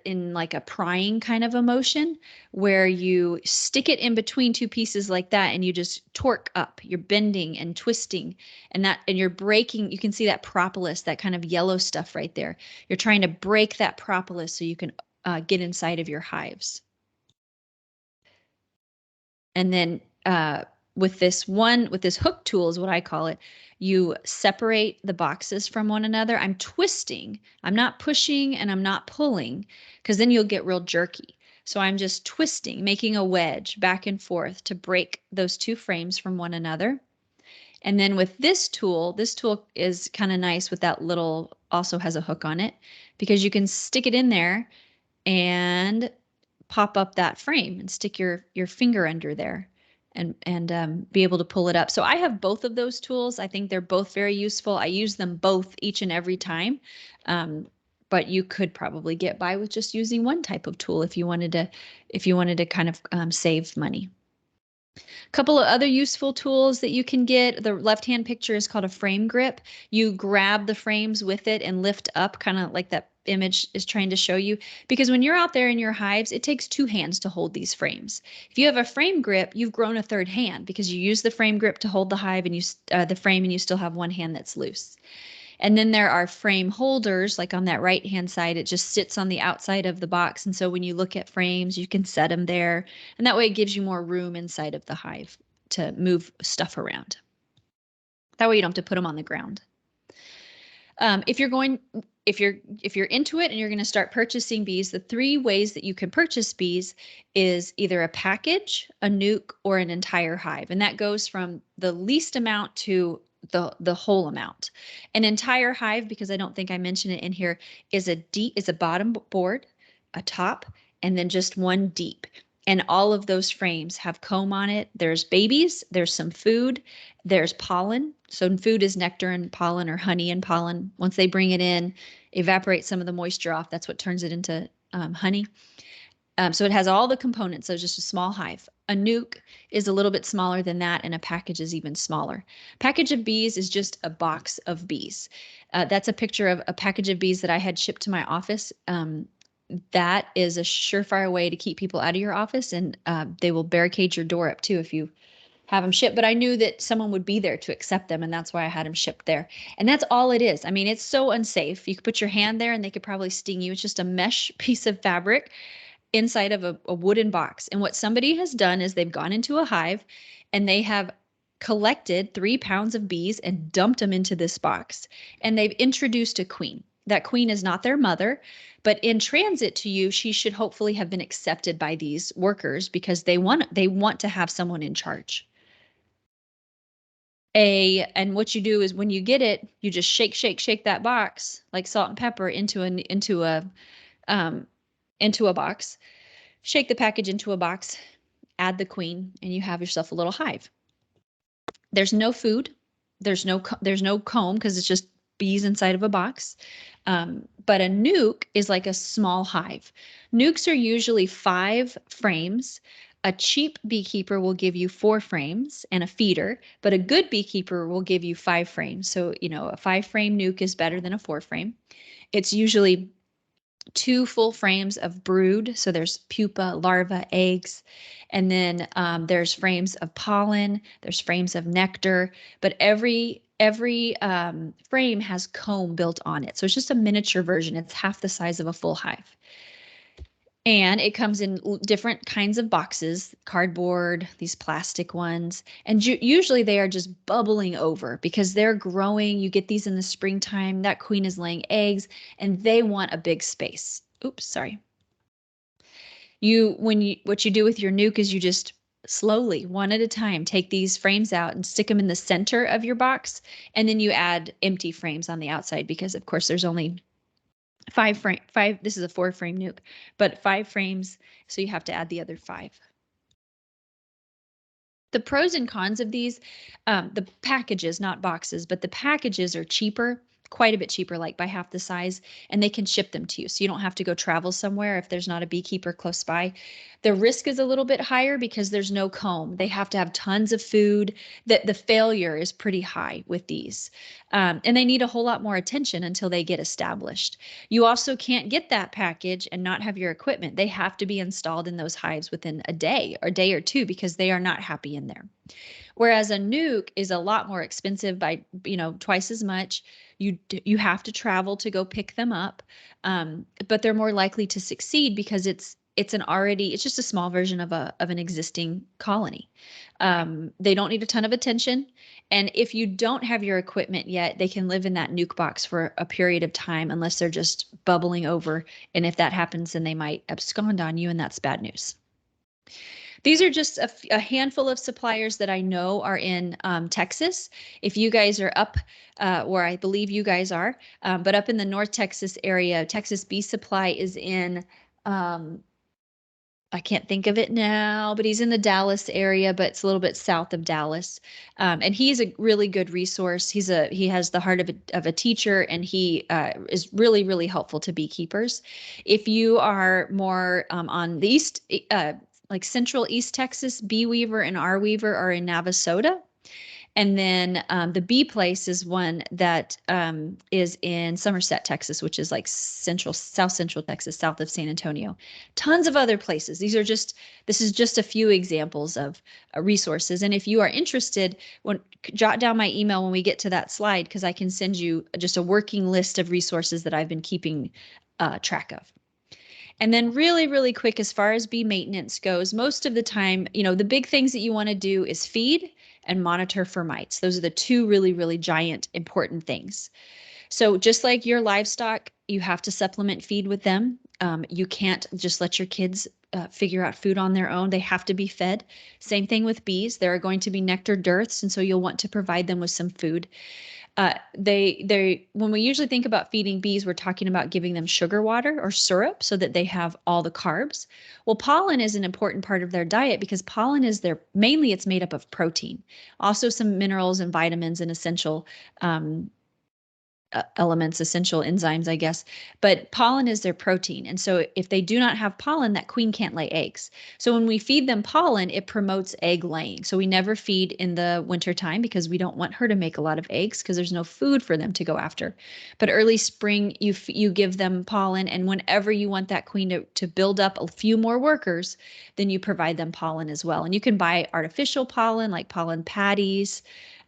in like a prying kind of a motion where you stick it in between two pieces like that and you just torque up. You're bending and twisting and you're breaking. You can see that propolis, that kind of yellow stuff right there. You're trying to break that propolis so you can get inside of your hives. And then with this hook tool is what I call it, you separate the boxes from one another. I'm twisting. I'm not pushing and I'm not pulling because then you'll get real jerky. So I'm just twisting, making a wedge back and forth to break those two frames from one another. And then with this tool is kind of nice with that little, also has a hook on it because you can stick it in there and pop up that frame and stick your finger under there and be able to pull it up. So I have both of those tools. I think they're both very useful. I use them both each and every time. But you could probably get by with just using one type of tool if you wanted to kind of save money. A couple of other useful tools that you can get. The left-hand picture is called a frame grip. You grab the frames with it and lift up, kind of like that image is trying to show you. Because when you're out there in your hives, it takes two hands to hold these frames. If you have a frame grip, you've grown a third hand because you use the frame grip to hold the hive and the frame, and you still have one hand that's loose. And then there are frame holders, like on that right-hand side, it just sits on the outside of the box. And so when you look at frames, you can set them there. And that way it gives you more room inside of the hive to move stuff around. That way you don't have to put them on the ground. If you're into it and you're going to start purchasing bees, the three ways that you can purchase bees is either a package, a nuke, or an entire hive. And that goes from the least amount to the whole amount. An entire hive, because I don't think I mentioned it in here, is a bottom board, a top, and then just one deep. And all of those frames have comb on it. There's babies, there's some food, there's pollen. So food is nectar and pollen, or honey and pollen. Once they bring it in, evaporate some of the moisture off. That's what turns it into honey. So it has all the components. So just a small hive. A nuke is a little bit smaller than that, and a package is even smaller. Package of bees is just a box of bees. That's a picture of a package of bees that I had shipped to my office. That is a surefire way to keep people out of your office, and they will barricade your door up too if you have them shipped. But I knew that someone would be there to accept them, and that's why I had them shipped there. And that's all it is. I mean, it's so unsafe. You could put your hand there and they could probably sting you. It's just a mesh piece of fabric inside of a wooden box. And what somebody has done is they've gone into a hive and they have collected 3 pounds of bees and dumped them into this box. And they've introduced a queen. That queen is not their mother, but in transit to you, she should hopefully have been accepted by these workers because they want to have someone in charge. And what you do is when you get it, you just shake that box like salt and pepper into a box. Shake the package into a box, add the queen, and you have yourself a little hive. There's no food. There's no comb because it's just bees inside of a box. But a nuke is like a small hive. Nukes are usually 5 frames. A cheap beekeeper will give you 4 frames and a feeder, but a good beekeeper will give you 5 frames. So, a 5-frame nuke is better than a 4-frame. It's usually 2 full frames of brood. So there's pupa, larva, eggs, and then there's frames of pollen, there's frames of nectar, but every frame has comb built on it. So it's just a miniature version. It's half the size of a full hive. And it comes in different kinds of boxes, cardboard, these plastic ones. And usually they are just bubbling over because they're growing. You get these in the springtime. That queen is laying eggs and they want a big space. Oops, sorry. What you do with your nuke is you just slowly, one at a time, take these frames out and stick them in the center of your box. And then you add empty frames on the outside because, of course, there's only five. This is a 4-frame nuke, but 5 frames. So you have to add the other 5. The pros and cons of these, the packages, not boxes, but the packages are cheaper, quite a bit cheaper, like by half the size, and they can ship them to you. So you don't have to go travel somewhere if there's not a beekeeper close by. The risk is a little bit higher because there's no comb. They have to have tons of food. That the failure is pretty high with these. And they need a whole lot more attention until they get established. You also can't get that package and not have your equipment. They have to be installed in those hives within a day or 2 because they are not happy in there. Whereas a nuke is a lot more expensive by, twice as much. You have to travel to go pick them up, but they're more likely to succeed because it's just a small version of an existing colony. They don't need a ton of attention, and if you don't have your equipment yet, they can live in that nuke box for a period of time unless they're just bubbling over. And if that happens, then they might abscond on you, and that's bad news. These are just a handful of suppliers that I know are in Texas. If you guys are up where I believe you guys are, but up in the North Texas area, Texas Bee Supply is in, I can't think of it now, but he's in the Dallas area, but it's a little bit south of Dallas. And he's a really good resource. He has the heart of a teacher, and he is really, really helpful to beekeepers. If you are more on the east, like central East Texas, Bee Weaver and R Weaver are in Navasota. And then the Bee Place is one that is in Somerset, Texas, which is like South Central Texas, south of San Antonio. Tons of other places. This is just a few examples of resources. And if you are interested, jot down my email when we get to that slide, because I can send you just a working list of resources that I've been keeping track of. And then really, really quick, as far as bee maintenance goes, most of the time, the big things that you want to do is feed and monitor for mites. Those are the 2 really, really giant important things. So just like your livestock, you have to supplement feed with them. You can't just let your kids figure out food on their own. They have to be fed. Same thing with bees. There are going to be nectar dearths, and so you'll want to provide them with some food. When we usually think about feeding bees, we're talking about giving them sugar water or syrup so that they have all the carbs. Well, pollen is an important part of their diet because pollen is mainly it's made up of protein, also some minerals and vitamins and essential elements, essential enzymes, I guess. But pollen is their protein. And so if they do not have pollen, that queen can't lay eggs. So when we feed them pollen, it promotes egg laying. So we never feed in the wintertime because we don't want her to make a lot of eggs because there's no food for them to go after. But early spring, you give them pollen. And whenever you want that queen to build up a few more workers, then you provide them pollen as well. And you can buy artificial pollen like pollen patties.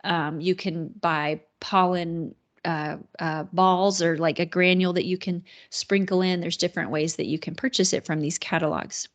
You can buy pollen balls or like a granule that you can sprinkle in. There's different ways that you can purchase it from these catalogs.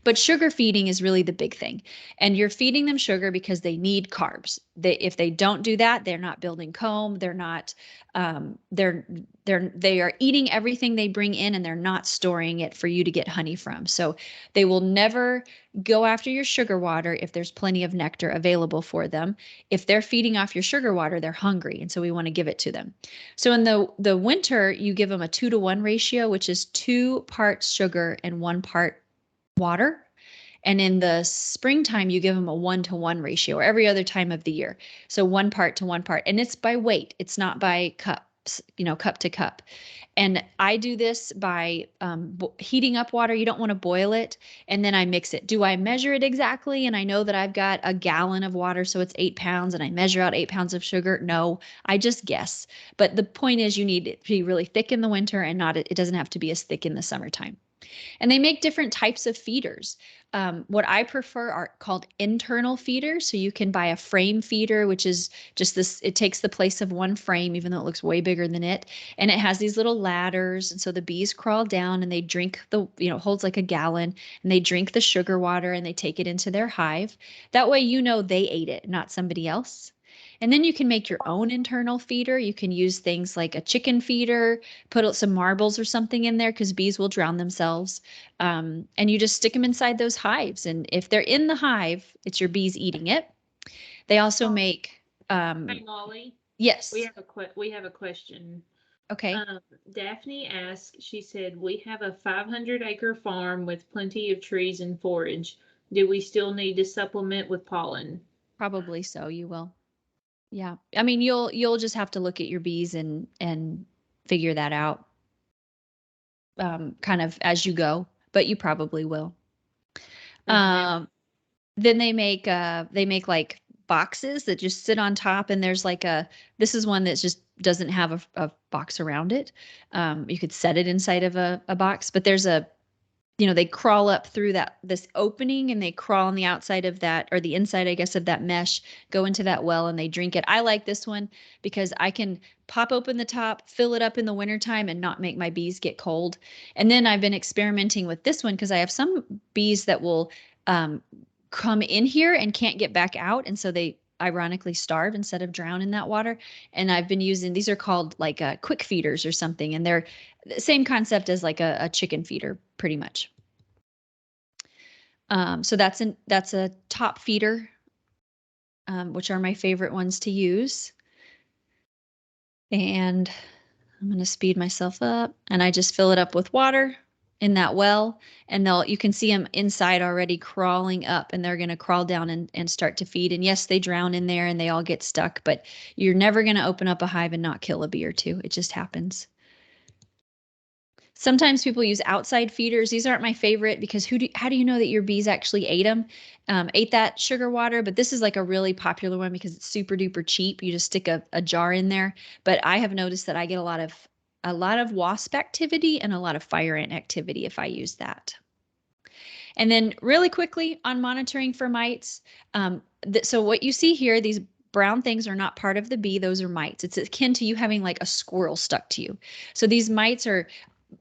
But sugar feeding is really the big thing. And you're feeding them sugar because they need carbs. If they don't do that, they're not building comb. They're not, they are eating everything they bring in, and they're not storing it for you to get honey from. So they will never go after your sugar water if there's plenty of nectar available for them. If they're feeding off your sugar water, they're hungry. And so we want to give it to them. So in the winter, you give them a 2-to-1 ratio, which is 2 parts sugar and 1 part water. And in the springtime, you give them a 1-to-1 ratio, or every other time of the year. So 1 part to 1 part. And it's by weight. It's not by cups, cup to cup. And I do this by heating up water. You don't want to boil it. And then I mix it. Do I measure it exactly? And I know that I've got a gallon of water, so it's 8 pounds, and I measure out 8 pounds of sugar. No, I just guess. But the point is, you need it to be really thick in the winter, and it doesn't have to be as thick in the summertime. And they make different types of feeders. What I prefer are called internal feeders. So you can buy a frame feeder, which is just this, it takes the place of 1 frame, even though it looks way bigger than it. And it has these little ladders. And so the bees crawl down and they drink holds like a gallon, and they drink the sugar water and they take it into their hive. That way, they ate it, not somebody else. And then you can make your own internal feeder. You can use things like a chicken feeder, put some marbles or something in there because bees will drown themselves. And you just stick them inside those hives. And if they're in the hive, it's your bees eating it. They also make, Hey, Molly, yes. we have a question. Okay. Daphne asked, she said, we have a 500-acre farm with plenty of trees and forage. Do we still need to supplement with pollen? Probably so. You will. Yeah. I mean, you'll just have to look at your bees and figure that out kind of as you go, but you probably will. Um, then they make like boxes that just sit on top and there's like this is one that just doesn't have a box around it. You could set it inside of a box, but there's they crawl up through this opening and they crawl on the outside of that or the inside, I guess, of that mesh, go into that well and they drink it. I like this one because I can pop open the top, fill it up in the wintertime and not make my bees get cold. And then I've been experimenting with this one because I have some bees that will come in here and can't get back out. And so they ironically starve instead of drown in that water. And I've been using, these are called like quick feeders or something. And they're the same concept as like a chicken feeder, pretty much. So that's a top feeder, which are my favorite ones to use. And I'm going to speed myself up and I just fill it up with water in that well and you can see them inside already crawling up and they're going to crawl down and start to feed. And yes, they drown in there and they all get stuck, but you're never going to open up a hive and not kill a bee or two. It just happens. Sometimes people use outside feeders. These aren't my favorite because how do you know that your bees actually ate them, ate that sugar water? But this is like a really popular one because it's super duper cheap. You just stick a jar in there. But I have noticed that I get a lot of wasp activity and a lot of fire ant activity if I use that. And then really quickly on monitoring for mites. So what you see here, these brown things are not part of the bee. Those are mites. It's akin to you having like a squirrel stuck to you. So these mites are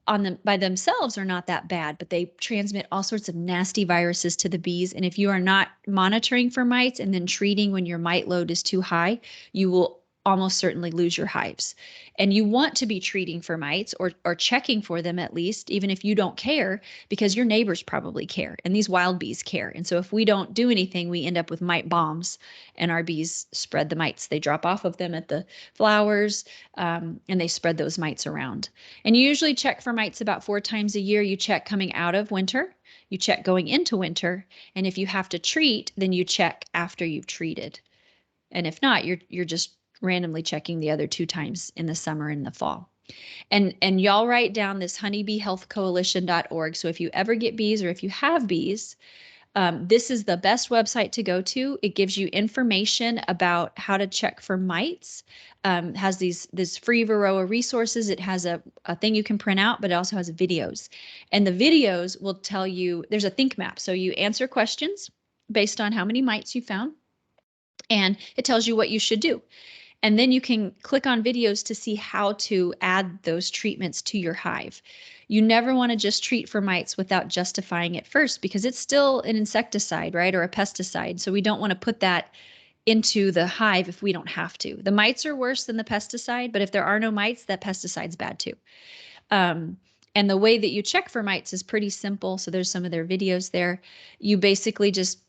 on them by themselves are not that bad, but they transmit all sorts of nasty viruses to the bees. And if you are not monitoring for mites and then treating when your mite load is too high, you will almost certainly lose your hives. And you want to be treating for mites or checking for them at least, even if you don't care, because your neighbors probably care and these wild bees care. And so if we don't do anything, we end up with mite bombs and our bees spread the mites. They drop off of them at the flowers and they spread those mites around. And you usually check for mites about 4 times a year. You check coming out of winter, you check going into winter, and if you have to treat, then you check after you've treated. And if not, you're just randomly checking the other 2 times in the summer and the fall. And y'all write down this honeybeehealthcoalition.org. So if you ever get bees or if you have bees, this is the best website to go to. It gives you information about how to check for mites. Has this free Varroa resources. It has a thing you can print out, but it also has videos. And the videos will tell you, there's a think map. So you answer questions based on how many mites you found. And it tells you what you should do. And then you can click on videos to see how to add those treatments to your hive. You never want to just treat for mites without justifying it first because it's still an insecticide, right? Or a pesticide. So we don't want to put that into the hive if we don't have to. The mites are worse than the pesticide, but if there are no mites, that pesticide's bad too. And the way that you check for mites is pretty simple. So there's some of their videos there. You basically just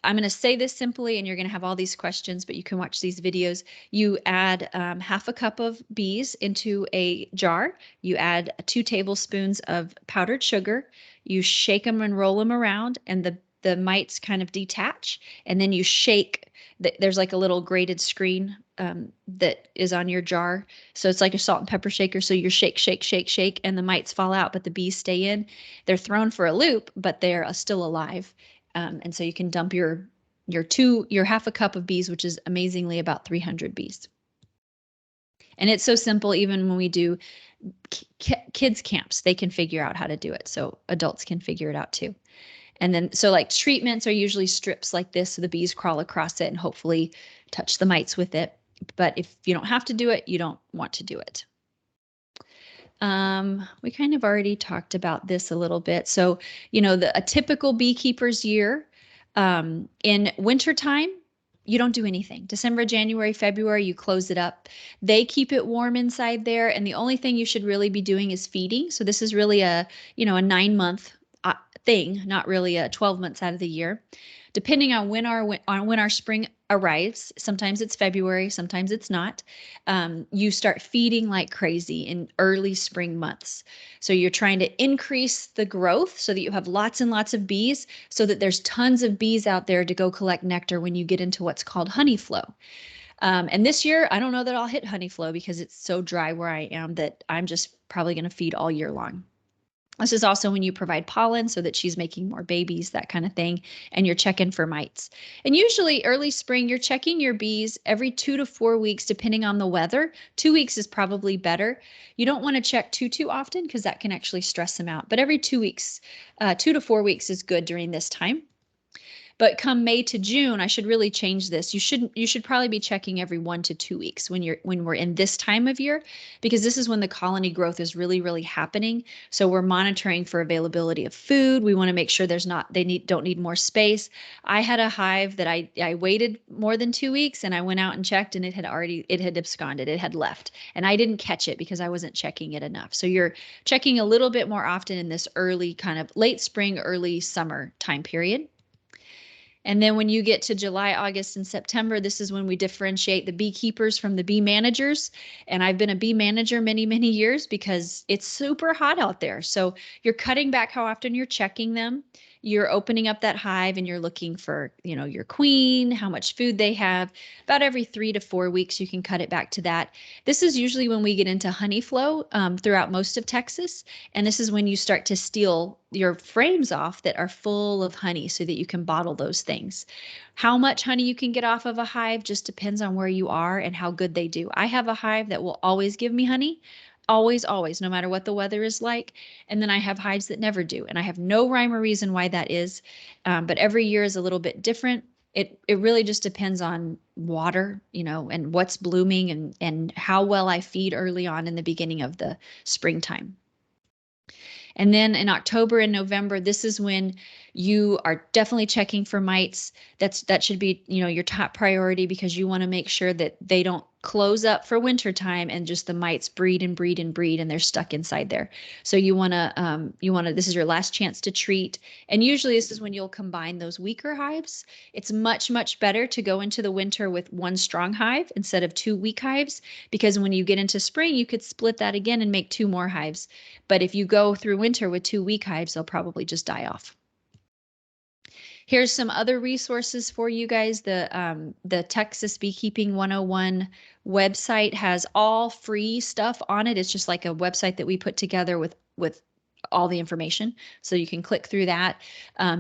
I'm going to say this simply and you're going to have all these questions, but you can watch these videos. You add half a cup of bees into a jar. You add 2 tablespoons of powdered sugar. You shake them and roll them around and the mites kind of detach. And then you shake. There's like a little grated screen that is on your jar. So it's like a salt and pepper shaker. So you shake, shake, shake, shake, and the mites fall out, but the bees stay in. They're thrown for a loop, but they're still alive. And so you can dump your half a cup of bees, which is amazingly about 300 bees. And it's so simple, even when we do kids camps, they can figure out how to do it. So adults can figure it out too. And then, so like treatments are usually strips like this. So the bees crawl across it and hopefully touch the mites with it. But if you don't have to do it, you don't want to do it. We kind of already talked about this a little bit. So, a typical beekeeper's year, in wintertime, you don't do anything. December, January, February, you close it up. They keep it warm inside there. And the only thing you should really be doing is feeding. So this is really a 9-month thing, not really a 12 months out of the year. Depending on when our spring arrives, sometimes it's February, sometimes it's not. You start feeding like crazy in early spring months. So you're trying to increase the growth so that you have lots and lots of bees, so that there's tons of bees out there to go collect nectar when you get into what's called honey flow. And this year, I don't know that I'll hit honey flow because it's so dry where I am that I'm just probably going to feed all year long. This is also when you provide pollen so that she's making more babies, that kind of thing, and you're checking for mites. And usually early spring, you're checking your bees every 2 to 4 weeks, depending on the weather. 2 weeks is probably better. You don't want to check too often because that can actually stress them out. But every 2 weeks, 2 to 4 weeks is good during this time. But come May to June, I should really change this. You should probably be checking every 1 to 2 weeks when we're in this time of year, because this is when the colony growth is really, really happening. So we're monitoring for availability of food. We want to make sure don't need more space. I had a hive that I waited more than 2 weeks, and I went out and checked, and it had absconded. It had left, and I didn't catch it because I wasn't checking it enough. So you're checking a little bit more often in this early kind of late spring, early summer time period. And then when you get to July, August, and September, this is when we differentiate the beekeepers from the bee managers. And I've been a bee manager many, many years because it's super hot out there. So you're cutting back how often you're checking them. You're opening up that hive and you're looking for, your queen, how much food they have. About every 3 to 4 weeks, you can cut it back to that. This is usually when we get into honey flow throughout most of Texas. And this is when you start to steal your frames off that are full of honey so that you can bottle those things. How much honey you can get off of a hive just depends on where you are and how good they do. I have a hive that will always give me honey. Always, always, no matter what the weather is like. And then I have hives that never do. And I have no rhyme or reason why that is. But every year is a little bit different. It really just depends on water, and what's blooming and how well I feed early on in the beginning of the springtime. And then in October and November, this is when you are definitely checking for mites. That should be, your top priority, because you want to make sure that they don't close up for wintertime and just the mites breed and breed and breed and they're stuck inside there. So you want to, this is your last chance to treat. And usually this is when you'll combine those weaker hives. It's much, much better to go into the winter with one strong hive instead of 2 weak hives, because when you get into spring, you could split that again and make 2 more hives. But if you go through winter with 2 weak hives, they'll probably just die off. Here's some other resources for you guys. The Texas Beekeeping 101 website has all free stuff on it. It's just like a website that we put together with all the information. So you can click through that.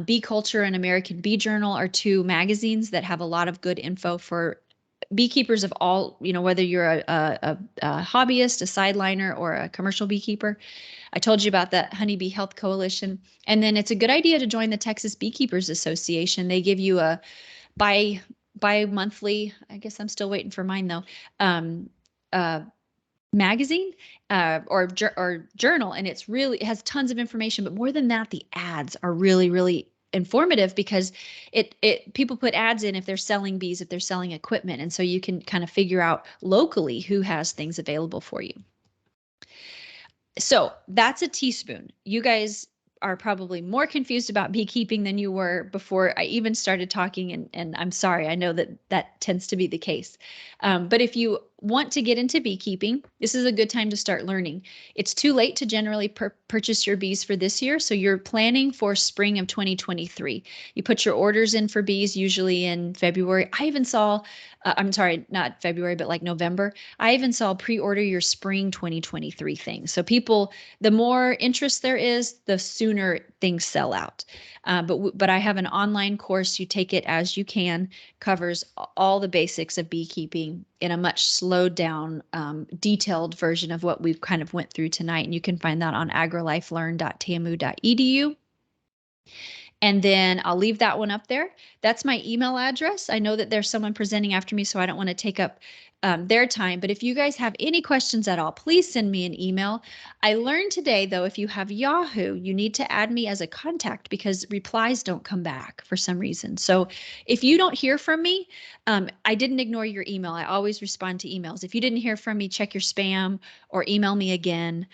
Bee Culture and American Bee Journal are 2 magazines that have a lot of good info for beekeepers of all, whether you're a hobbyist, a sideliner, or a commercial beekeeper. I told you about the Honeybee Health Coalition. And then it's a good idea to join the Texas Beekeepers Association. They give you a bi-monthly, I guess I'm still waiting for mine though, magazine or journal. And it has tons of information, but more than that, the ads are really, really informative, because people put ads in if they're selling bees, if they're selling equipment. And so you can kind of figure out locally who has things available for you. So that's a teaspoon. You guys are probably more confused about beekeeping than you were before I even started talking. And I'm sorry, I know that tends to be the case. But if you want to get into beekeeping, this is a good time to start learning. It's too late to generally purchase your bees for this year. So you're planning for spring of 2023. You put your orders in for bees usually in February. I even saw, I'm sorry, not February, but like November. I even saw pre-order your spring 2023 things. So people, the more interest there is, the sooner things sell out. But I have an online course. You take it as you can, covers all the basics of beekeeping in a much slowed down, detailed version of what we've kind of went through tonight. And you can find that on agrolifelearn.tamu.edu. And then I'll leave that one up there. That's my email address. I know that there's someone presenting after me, so I don't want to take up their time. But if you guys have any questions at all, please send me an email. I learned today, though, if you have Yahoo, you need to add me as a contact because replies don't come back for some reason. So if you don't hear from me, I didn't ignore your email. I always respond to emails. If you didn't hear from me, check your spam or email me again.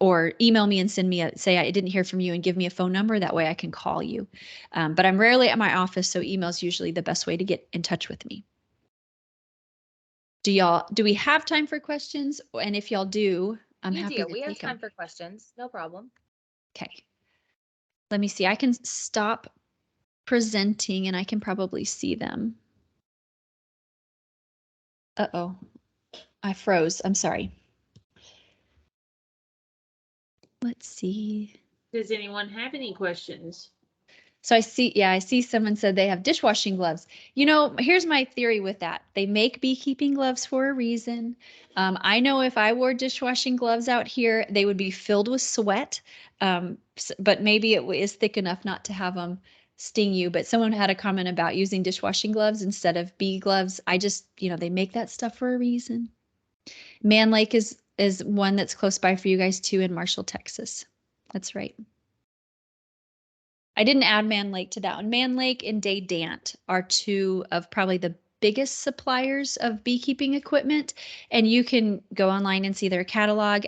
Or email me and send me say I didn't hear from you and give me a phone number. That way I can call you. But I'm rarely at my office, so email is usually the best way to get in touch with me. Do we have time for questions? And if y'all do, I'm happy to We have take them. time for questions. No problem. Okay. Let me see. I can stop presenting and I can probably see them. Uh-oh. I froze. I'm sorry. Let's see. Does anyone have any questions? So I see someone said they have dishwashing gloves. You know, here's my theory with that. They make beekeeping gloves for a reason. I know if I wore dishwashing gloves out here, they would be filled with sweat. But maybe it is thick enough not to have them sting you. But someone had a comment about using dishwashing gloves instead of bee gloves. I just, they make that stuff for a reason. Man Lake is one that's close by for you guys too in Marshall, Texas. That's right. I didn't add Man Lake to that one. Man Lake and Day Dant are two of probably the biggest suppliers of beekeeping equipment, and you can go online and see their catalog.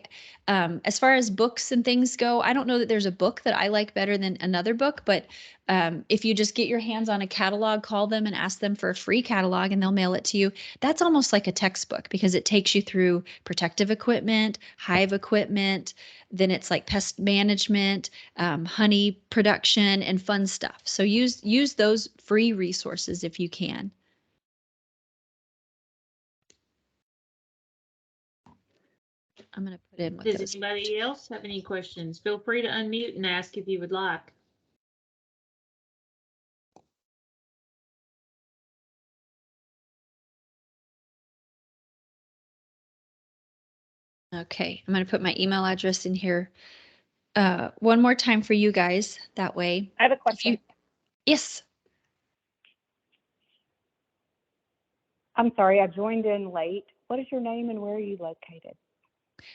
As far as books and things go, I don't know that there's a book that I like better than another book, but if you just get your hands on a catalog, call them and ask them for a free catalog and they'll mail it to you. That's almost like a textbook because it takes you through protective equipment, hive equipment, then it's like pest management, honey production, and fun stuff. So use those free resources if you can. I'm going to put in what Does those. anybody else have any questions? Feel free to unmute and ask if you would like. Okay, I'm going to put my email address in here one more time for you guys. That way. I have a question. Yes. I'm sorry, I joined in late. What is your name and where are you located?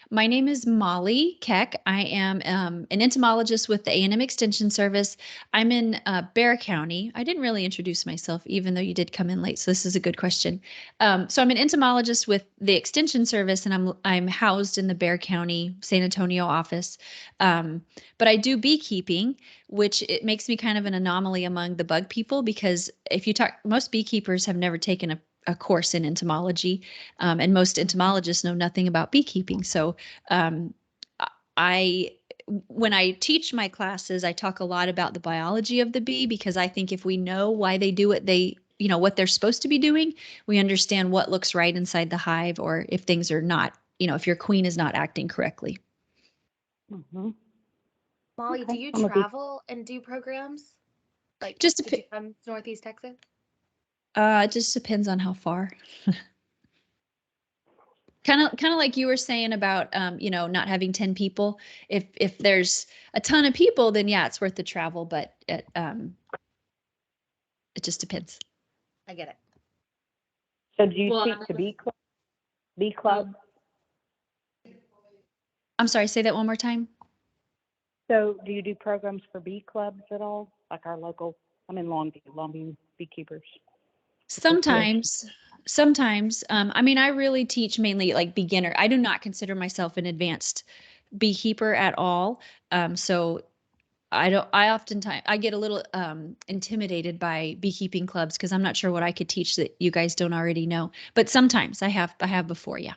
My name is Molly Keck. I am an entomologist with the A&M Extension Service. I'm in Bear County. I didn't really introduce myself, even though you did come in late, so this is a good question. So I'm an entomologist with the Extension Service, and I'm housed in the Bear County, San Antonio office. But I do beekeeping, which it makes me kind of an anomaly among the bug people because if you talk, most beekeepers have never taken a course in entomology, and most entomologists know nothing about beekeeping. So when I teach my classes, I talk a lot about the biology of the bee because I think if we know why they do what what they're supposed to be doing, we understand what looks right inside the hive or if things are not, if your queen is not acting correctly. Mm-hmm. Molly, Okay. do you travel and do programs? Like, Just did you come to Northeast Texas? it just depends on how far. Kind of like you were saying about not having 10 people. If there's a ton of people, then yeah, it's worth the travel, but it just depends. I get it. So do you speak to bee clubs? I'm sorry, say that one more time. So do you do programs for bee clubs at all? Like our local, I'm in Longview Beekeepers. Sometimes. I mean, I really teach mainly like beginner. I do not consider myself an advanced beekeeper at all. So I oftentimes I get a little intimidated by beekeeping clubs because I'm not sure what I could teach that you guys don't already know. But sometimes I have before, yeah.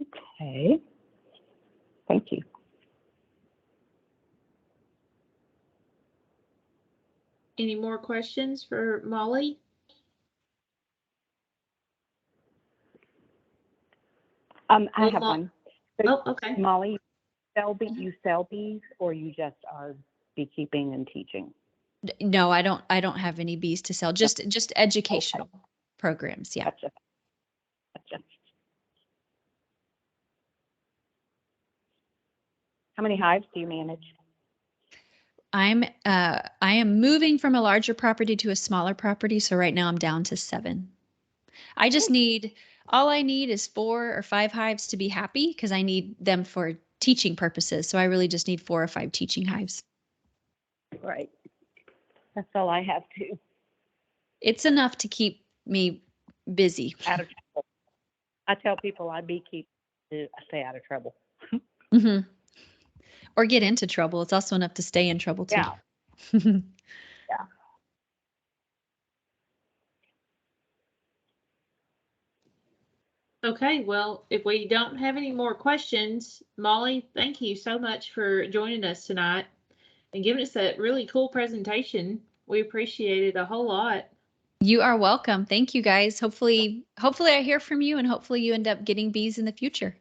Okay. Thank you. Any more questions for Molly? I have one. So, Okay. Molly, you sell bees or you just are beekeeping and teaching? No, I don't have any bees to sell. Just educational programs, yeah. Gotcha. How many hives do you manage? I am moving from a larger property to a smaller property, so right now I'm down to 7. I just need, all I need is 4 or 5 hives to be happy because I need them for teaching purposes. So I really just need 4 or 5 teaching hives. Right. That's all I have too. It's enough to keep me busy. Out of trouble. I tell people I beekeep to stay out of trouble. Hmm. Or get into trouble. It's also enough to stay in trouble too. Yeah. Yeah. Okay, well, if we don't have any more questions, Molly, thank you so much for joining us tonight and giving us that really cool presentation. We appreciate it a whole lot. You are welcome. Thank you guys. Hopefully I hear from you and hopefully you end up getting bees in the future.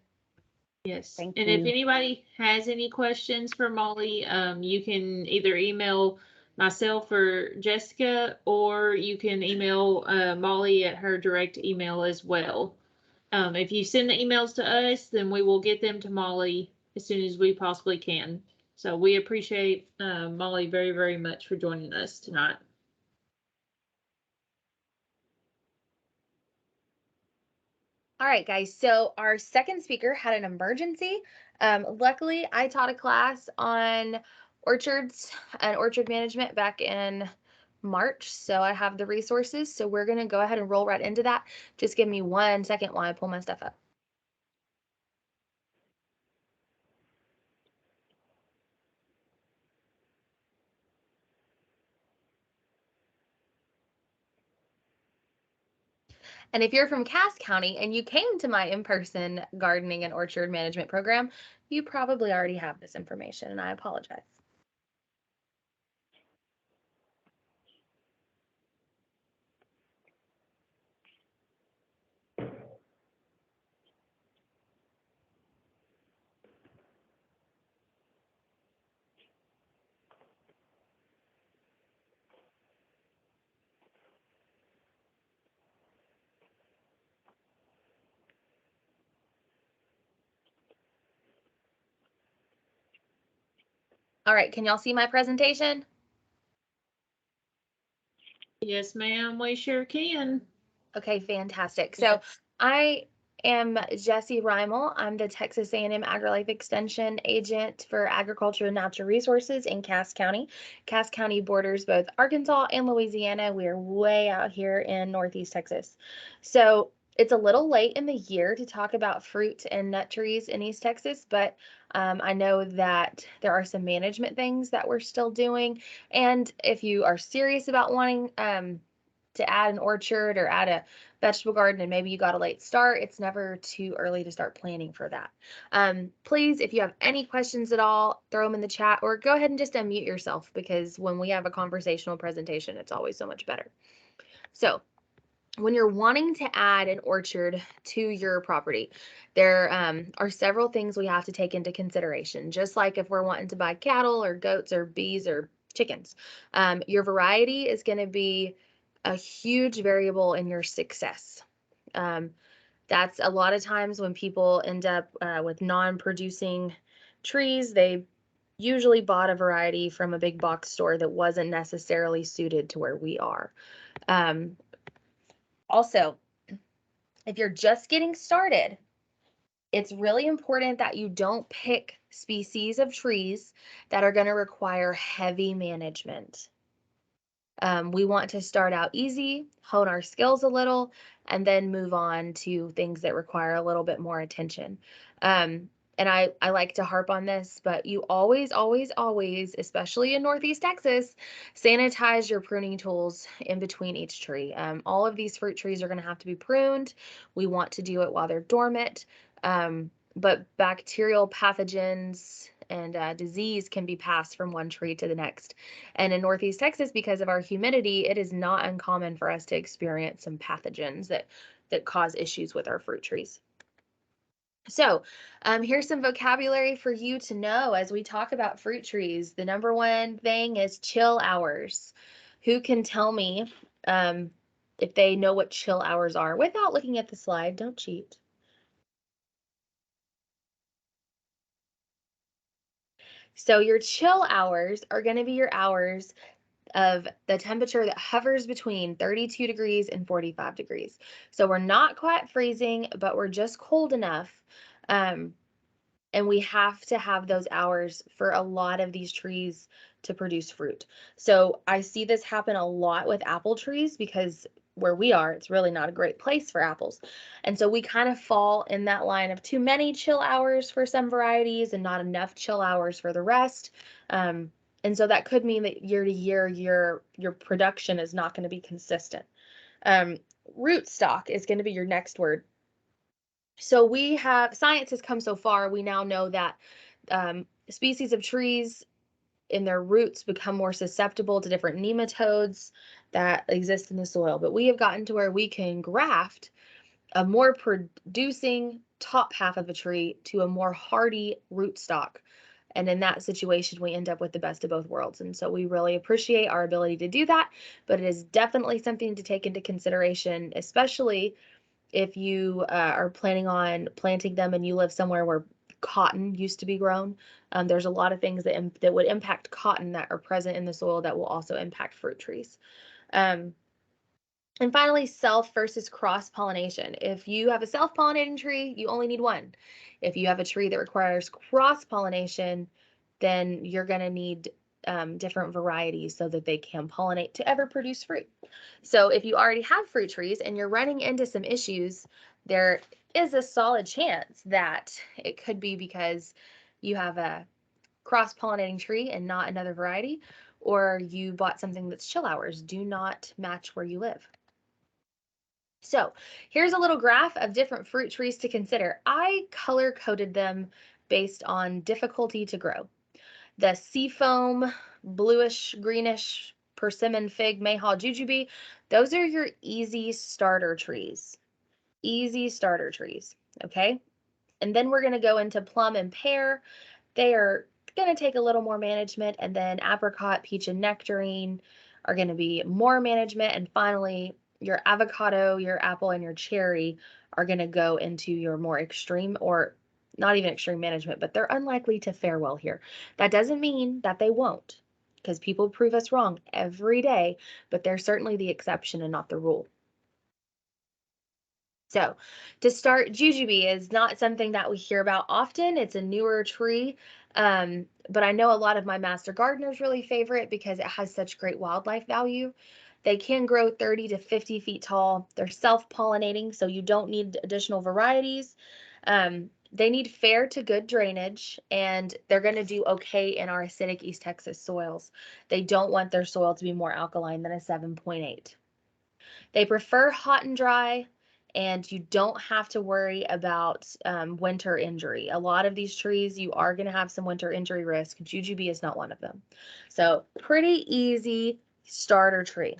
Yes. Thank And you. if anybody has any questions for Molly, you can either email myself or Jessica, or you can email Molly at her direct email as well. If you send the emails to us, then we will get them to Molly as soon as we possibly can. So we appreciate Molly very, very much for joining us tonight. All right, guys. So our second speaker had an emergency. Luckily, I taught a class on orchards and orchard management back in March. So I have the resources. So we're going to go ahead and roll right into that. Just give me 1 second while I pull my stuff up. And if you're from Cass County and you came to my in-person gardening and orchard management program, you probably already have this information, and I apologize. All right, can y'all see my presentation? Yes, ma'am, we sure can. Okay, fantastic. So I am Jessie Reimel. I'm the Texas A&M AgriLife Extension Agent for Agriculture and Natural Resources in Cass County. Cass County borders both Arkansas and Louisiana. We're way out here in Northeast Texas. So it's a little late in the year to talk about fruit and nut trees in East Texas, but I know that there are some management things that we're still doing. And if you are serious about wanting to add an orchard or add a vegetable garden and maybe you got a late start, it's never too early to start planning for that. Please, if you have any questions at all, throw them in the chat or go ahead and just unmute yourself, because when we have a conversational presentation, it's always so much better. So when you're wanting to add an orchard to your property, there are several things we have to take into consideration. Just like if we're wanting to buy cattle or goats or bees or chickens, your variety is going to be a huge variable in your success. That's a lot of times when people end up with non-producing trees, they usually bought a variety from a big box store that wasn't necessarily suited to where we are. Also, if you're just getting started, it's really important that you don't pick species of trees that are going to require heavy management. We want to start out easy, hone our skills a little, and then move on to things that require a little bit more attention. And I like to harp on this, but you always, always, always, especially in Northeast Texas, sanitize your pruning tools in between each tree. All of these fruit trees are going to have to be pruned. We want to do it while they're dormant. But bacterial pathogens and disease can be passed from one tree to the next. And in Northeast Texas, because of our humidity, it is not uncommon for us to experience some pathogens that cause issues with our fruit trees. So here's some vocabulary for you to know as we talk about fruit trees. The number one thing is chill hours. Who can tell me if they know what chill hours are without looking at the slide? Don't cheat. So your chill hours are going to be your hours of the temperature that hovers between 32 degrees and 45 degrees. So we're not quite freezing, but we're just cold enough. And we have to have those hours for a lot of these trees to produce fruit. So I see this happen a lot with apple trees because where we are, it's really not a great place for apples. And so we kind of fall in that line of too many chill hours for some varieties and not enough chill hours for the rest. And so that could mean that year to year, your production is not going to be consistent. Root stock is going to be your next word. So science has come so far, we now know that species of trees in their roots become more susceptible to different nematodes that exist in the soil. But we have gotten to where we can graft a more producing top half of a tree to a more hardy rootstock. And in that situation, we end up with the best of both worlds. And so we really appreciate our ability to do that, but it is definitely something to take into consideration, especially if you are planning on planting them and you live somewhere where cotton used to be grown. There's a lot of things that would impact cotton that are present in the soil that will also impact fruit trees. And finally, self versus cross-pollination. If you have a self-pollinating tree, you only need one. If you have a tree that requires cross-pollination, then you're going to need different varieties so that they can pollinate to ever produce fruit. So if you already have fruit trees and you're running into some issues, there is a solid chance that it could be because you have a cross-pollinating tree and not another variety, or you bought something that's chill hours do not match where you live. So here's a little graph of different fruit trees to consider. I color coded them based on difficulty to grow. The seafoam, bluish, greenish, persimmon, fig, mayhaw, jujube, those are your easy starter trees. Easy starter trees, okay? And then we're going to go into plum and pear. They are going to take a little more management, and then apricot, peach, and nectarine are going to be more management. And finally, your avocado, your apple, and your cherry are going to go into your more extreme, or not even extreme management, but they're unlikely to fare well here. That doesn't mean that they won't, because people prove us wrong every day, but they're certainly the exception and not the rule. So to start, jujube is not something that we hear about often. It's a newer tree, but I know a lot of my master gardeners really favor it because it has such great wildlife value. They can grow 30 to 50 feet tall. They're self-pollinating, so you don't need additional varieties. They need fair to good drainage, and they're going to do okay in our acidic East Texas soils. They don't want their soil to be more alkaline than a 7.8. They prefer hot and dry, and you don't have to worry about winter injury. A lot of these trees, you are going to have some winter injury risk. Jujube is not one of them. So pretty easy starter tree.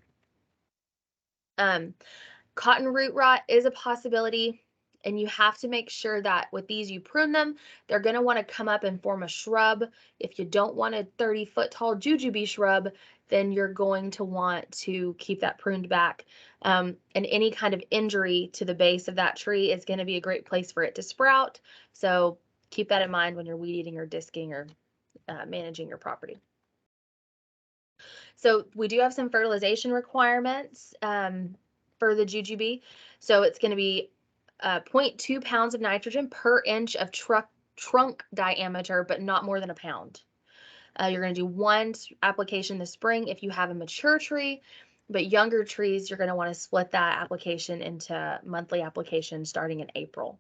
Cotton root rot is a possibility, and you have to make sure that with these you prune them. They're going to want to come up and form a shrub. If you don't want a 30-foot tall jujube shrub, then you're going to want to keep that pruned back. And any kind of injury to the base of that tree is going to be a great place for it to sprout. So keep that in mind when you're weed eating or disking or managing your property. So we do have some fertilization requirements for the jujube. So it's going to be 0.2 pounds of nitrogen per inch of trunk diameter, but not more than a pound. You're going to do one application this spring if you have a mature tree, but younger trees, you're going to want to split that application into monthly applications starting in April.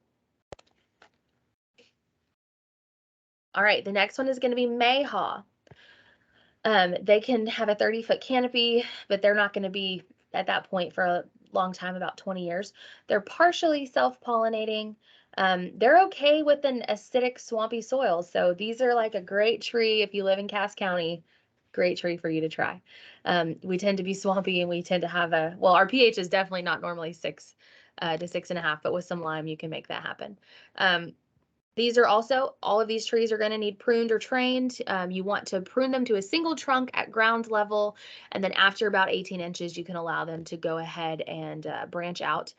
All right, the next one is going to be mayhaw. They can have a 30-foot canopy, but they're not going to be at that point for a long time, about 20 years. They're partially self-pollinating. They're okay with an acidic, swampy soil. So these are like a great tree if you live in Cass County. Great tree for you to try. We tend to be swampy, and we tend to have our pH is definitely not normally 6 to 6.5, but with some lime, you can make that happen. These are also, all of these trees are going to need pruned or trained. You want to prune them to a single trunk at ground level, and then after about 18 inches, you can allow them to go ahead and branch out.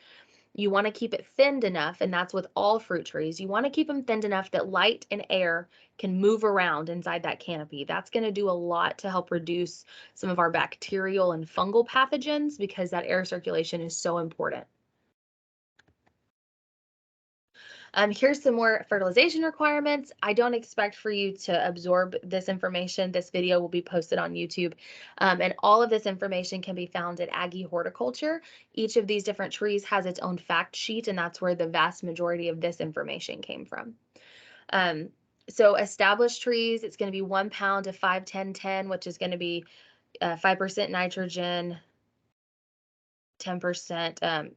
You want to keep it thinned enough, and that's with all fruit trees. You want to keep them thinned enough that light and air can move around inside that canopy. That's going to do a lot to help reduce some of our bacterial and fungal pathogens because that air circulation is so important. Here's some more fertilization requirements. I don't expect for you to absorb this information. This video will be posted on YouTube. And all of this information can be found at Aggie Horticulture. Each of these different trees has its own fact sheet, and that's where the vast majority of this information came from. So established trees, it's going to be 1 pound of 5-10-10, which is going to be 5% nitrogen, 10%,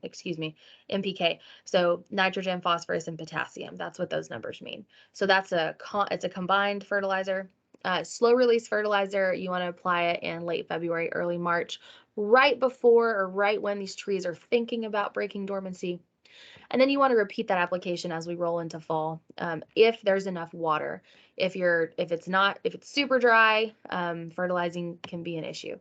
NPK. So nitrogen, phosphorus, and potassium. That's what those numbers mean. So that's it's a combined fertilizer. Slow release fertilizer, you want to apply it in late February, early March, right before or right when these trees are thinking about breaking dormancy. And then you want to repeat that application as we roll into fall, if there's enough water. If it's super dry, fertilizing can be an issue.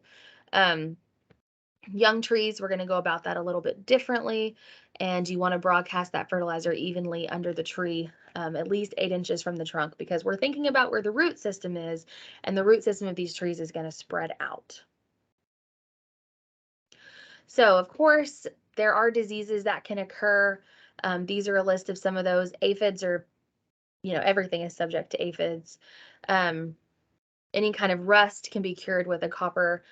Young trees, we're going to go about that a little bit differently, and you want to broadcast that fertilizer evenly under the tree, at least 8 inches from the trunk, because we're thinking about where the root system is, and the root system of these trees is going to spread out. So, of course, there are diseases that can occur. These are a list of some of those. Aphids are, everything is subject to aphids. Any kind of rust can be cured with a copper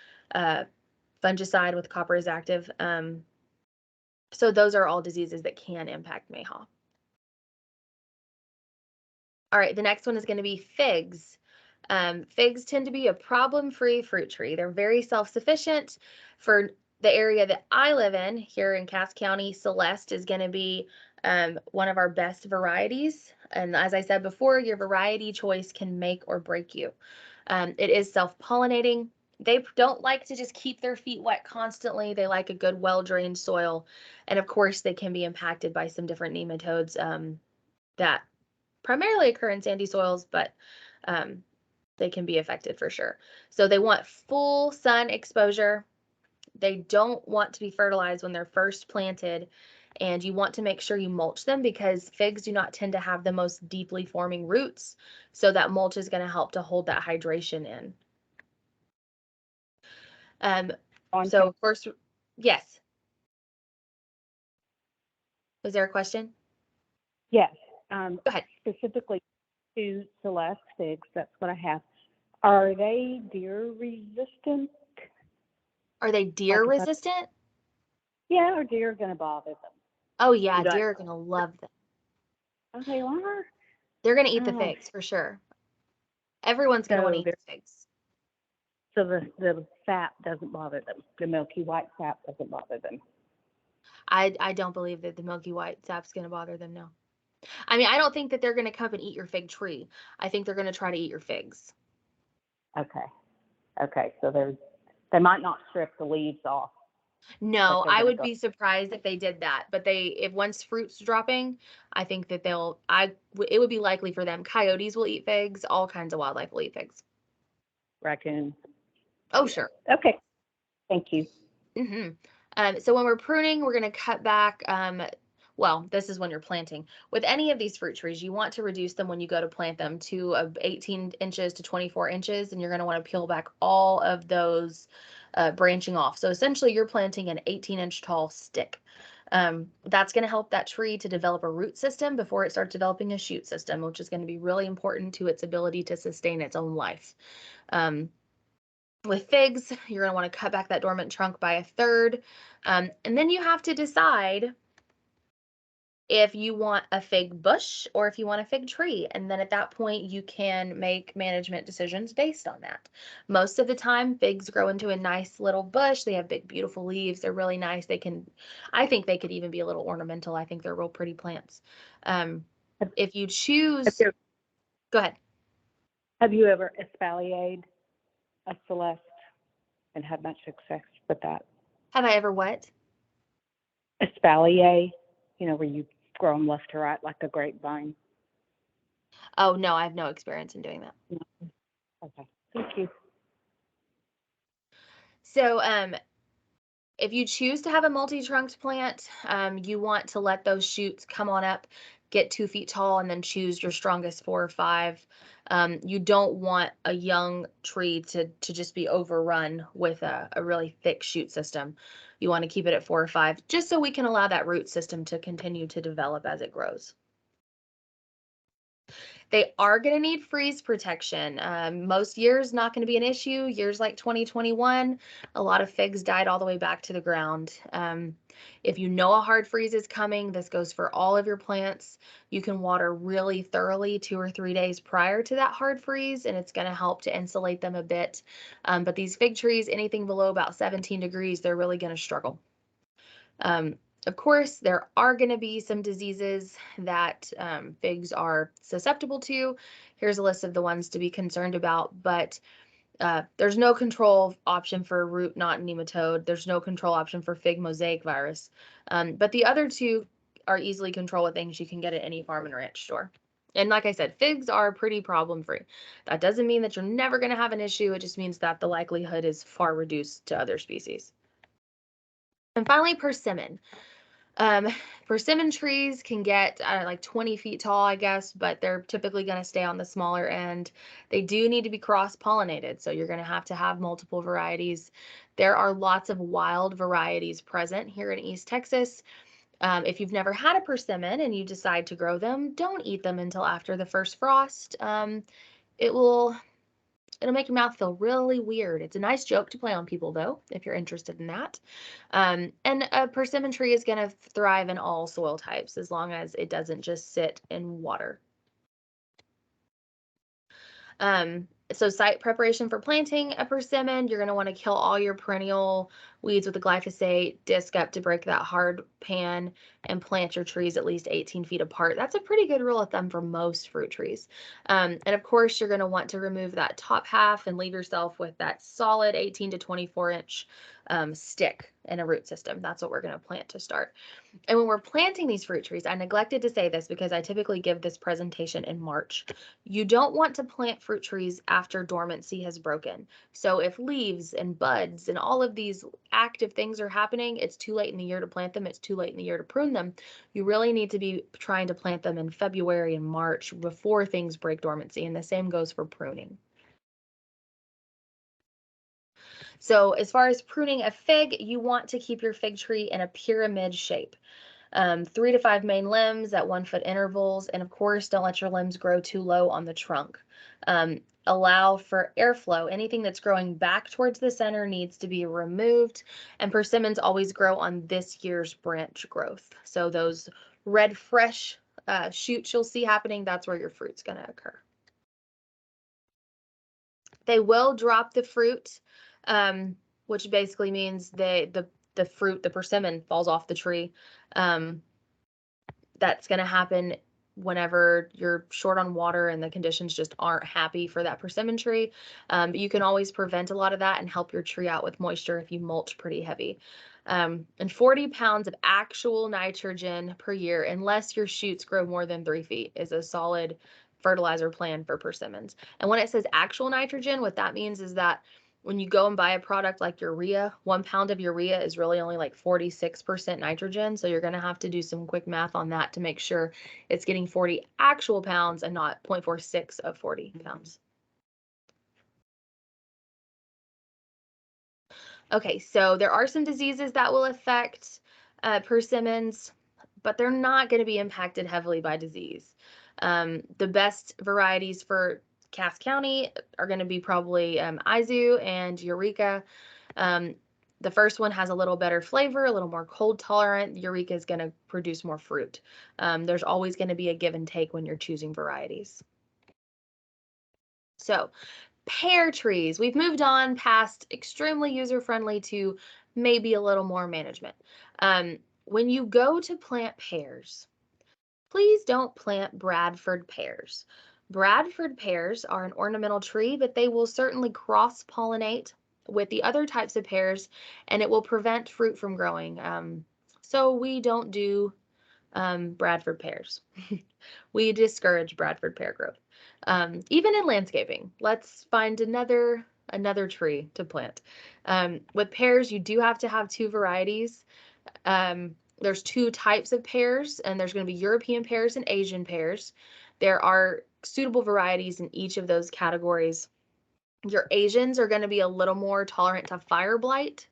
fungicide with copper is active. So those are all diseases that can impact mayhaw. All right, the next one is going to be figs. Figs tend to be a problem-free fruit tree. They're very self-sufficient. For the area that I live in here in Cass County, Celeste is going to be one of our best varieties. And as I said before, your variety choice can make or break you. It is self-pollinating. They don't like to just keep their feet wet constantly. They like a good, well-drained soil. And of course, they can be impacted by some different nematodes that primarily occur in sandy soils, but they can be affected for sure. So they want full sun exposure. They don't want to be fertilized when they're first planted. And you want to make sure you mulch them because figs do not tend to have the most deeply forming roots. So that mulch is going to help to hold that hydration in. So of course, yes. Was there a question? Yes. Go ahead. Specifically to Celeste figs, that's what I have. Are they deer resistant? Are they deer resistant? Yeah, or deer are going to bother them? Oh yeah, deer are going to love them. Oh, they are? They're going to eat the figs for sure. Everyone's going to want to eat the figs. So the sap doesn't bother them. The milky white sap doesn't bother them. I don't believe that the milky white sap's going to bother them, no. I mean, I don't think that they're going to come and eat your fig tree. I think they're going to try to eat your figs. Okay. So they might not strip the leaves off. No, I would be surprised if they did that. But if once fruit's dropping, I think that it would be likely for them. Coyotes will eat figs. All kinds of wildlife will eat figs. Raccoons. Oh, sure. Okay. Thank you. So when we're pruning, we're going to cut back. Well, this is when you're planting. With any of these fruit trees, you want to reduce them when you go to plant them to 18 inches to 24 inches, and you're going to want to peel back all of those branching off. So essentially, you're planting an 18-inch tall stick. That's going to help that tree to develop a root system before it starts developing a shoot system, which is going to be really important to its ability to sustain its own life. With figs, you're going to want to cut back that dormant trunk by 1/3. And then you have to decide if you want a fig bush or if you want a fig tree. And then at that point, you can make management decisions based on that. Most of the time, figs grow into a nice little bush. They have big, beautiful leaves. They're really nice. I think they could even be a little ornamental. I think they're real pretty plants. If you choose, go ahead. Have you ever espaliered a Celeste and had much success with that? Have I ever what? Espalier, where you grow them left to right like a grapevine. Oh, no, I have no experience in doing that. Okay, thank you. So If you choose to have a multi-trunked plant, you want to let those shoots come on up, get 2 feet tall, and then choose your strongest 4 or 5. You don't want a young tree to just be overrun with a really thick shoot system. You want to keep it at 4 or 5, just so we can allow that root system to continue to develop as it grows. They are going to need freeze protection. Most years not going to be an issue. Years like 2021, a lot of figs died all the way back to the ground. If you know a hard freeze is coming, this goes for all of your plants. You can water really thoroughly 2 or 3 days prior to that hard freeze, and it's going to help to insulate them a bit. But these fig trees, anything below about 17 degrees, they're really going to struggle. Of course, there are going to be some diseases that figs are susceptible to. Here's a list of the ones to be concerned about, but there's no control option for root knot nematode. There's no control option for fig mosaic virus. But the other two are easily controlled with things you can get at any farm and ranch store. And like I said, figs are pretty problem-free. That doesn't mean that you're never going to have an issue. It just means that the likelihood is far reduced to other species. And finally, persimmon. Persimmon trees can get like 20 feet tall, I guess, but they're typically going to stay on the smaller end. They do need to be cross-pollinated, so you're going to have multiple varieties. There are lots of wild varieties present here in East Texas. If you've never had a persimmon and you decide to grow them, don't eat them until after the first frost. It'll make your mouth feel really weird. It's a nice joke to play on people, though, if you're interested in that. And a persimmon tree is going to thrive in all soil types as long as it doesn't just sit in water. So site preparation for planting a persimmon, you're going to want to kill all your perennial weeds with the glyphosate, disc up to break that hard pan, and plant your trees at least 18 feet apart. That's a pretty good rule of thumb for most fruit trees. And of course, you're going to want to remove that top half and leave yourself with that solid 18 to 24 inch stick in a root system. That's what we're going to plant to start. And when we're planting these fruit trees, I neglected to say this because I typically give this presentation in March. You don't want to plant fruit trees after dormancy has broken. So if leaves and buds and all of these active things are happening, it's too late in the year to plant them. It's too late in the year to prune them. You really need to be trying to plant them in February and March before things break dormancy. And the same goes for pruning. So as far as pruning a fig, you want to keep your fig tree in a pyramid shape. 3 to 5 main limbs at 1 foot intervals, and of course, don't let your limbs grow too low on the trunk. Allow for airflow. Anything that's growing back towards the center needs to be removed, and persimmons always grow on this year's branch growth. So those red, fresh shoots you'll see happening, that's where your fruit's going to occur. They will drop the fruit, which basically means the fruit, the persimmon, falls off the tree. That's going to happen whenever you're short on water and the conditions just aren't happy for that persimmon tree. But you can always prevent a lot of that and help your tree out with moisture if you mulch pretty heavy. And 40 pounds of actual nitrogen per year, unless your shoots grow more than 3 feet, is a solid fertilizer plan for persimmons. And when it says actual nitrogen, what that means is that when you go and buy a product like urea, 1 pound of urea is really only like 46% nitrogen. So you're going to have to do some quick math on that to make sure it's getting 40 actual pounds and not 0.46 of 40 pounds. Okay, so there are some diseases that will affect persimmons, but they're not going to be impacted heavily by disease. The best varieties for Cass County are going to be probably Izu and Eureka. The first one has a little better flavor, a little more cold tolerant. Eureka is going to produce more fruit. There's always going to be a give and take when you're choosing varieties. So pear trees, we've moved on past extremely user-friendly to maybe a little more management. When you go to plant pears, please don't plant Bradford pears. Bradford pears are an ornamental tree, but they will certainly cross-pollinate with the other types of pears, and it will prevent fruit from growing. So we don't do Bradford pears. We discourage Bradford pear growth. Even in landscaping, let's find another another tree to plant. With pears, you do have to have 2 varieties. There's 2 types of pears, and there's going to be European pears and Asian pears. There are suitable varieties in each of those categories. Your Asians are going to be a little more tolerant to fire blight,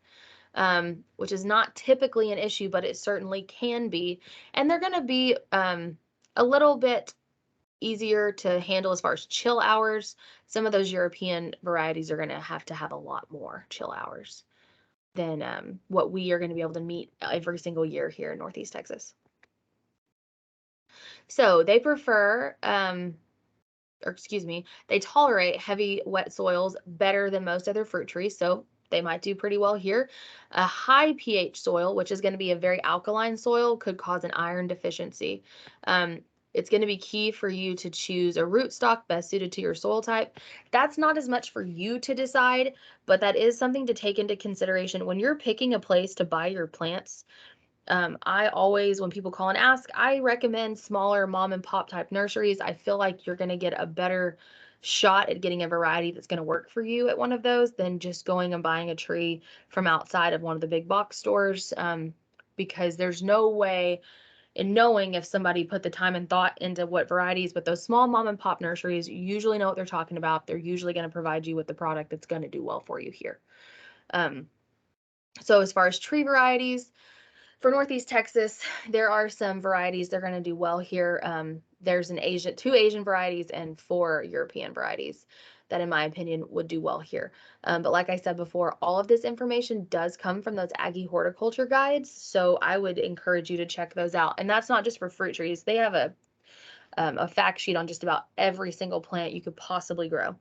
which is not typically an issue, but it certainly can be. And they're going to be a little bit easier to handle as far as chill hours. Some of those European varieties are going to have a lot more chill hours than what we are going to be able to meet every single year here in Northeast Texas. So they prefer, they tolerate heavy, wet soils better than most other fruit trees. So they might do pretty well here. A high pH soil, which is going to be a very alkaline soil, could cause an iron deficiency. It's going to be key for you to choose a rootstock best suited to your soil type. That's not as much for you to decide, but that is something to take into consideration when you're picking a place to buy your plants. I always, when people call and ask, I recommend smaller mom and pop type nurseries. I feel like you're going to get a better shot at getting a variety that's going to work for you at one of those than just going and buying a tree from outside of one of the big box stores, because there's no way in knowing if somebody put the time and thought into what varieties. But those small mom and pop nurseries usually know what they're talking about. They're usually going to provide you with the product that's going to do well for you here. So as far as tree varieties, for Northeast Texas, there are some varieties that are going to do well here. There's 2 Asian varieties and 4 European varieties that, in my opinion, would do well here. But like I said before, all of this information does come from those Aggie horticulture guides. So I would encourage you to check those out. And that's not just for fruit trees. They have a fact sheet on just about every single plant you could possibly grow.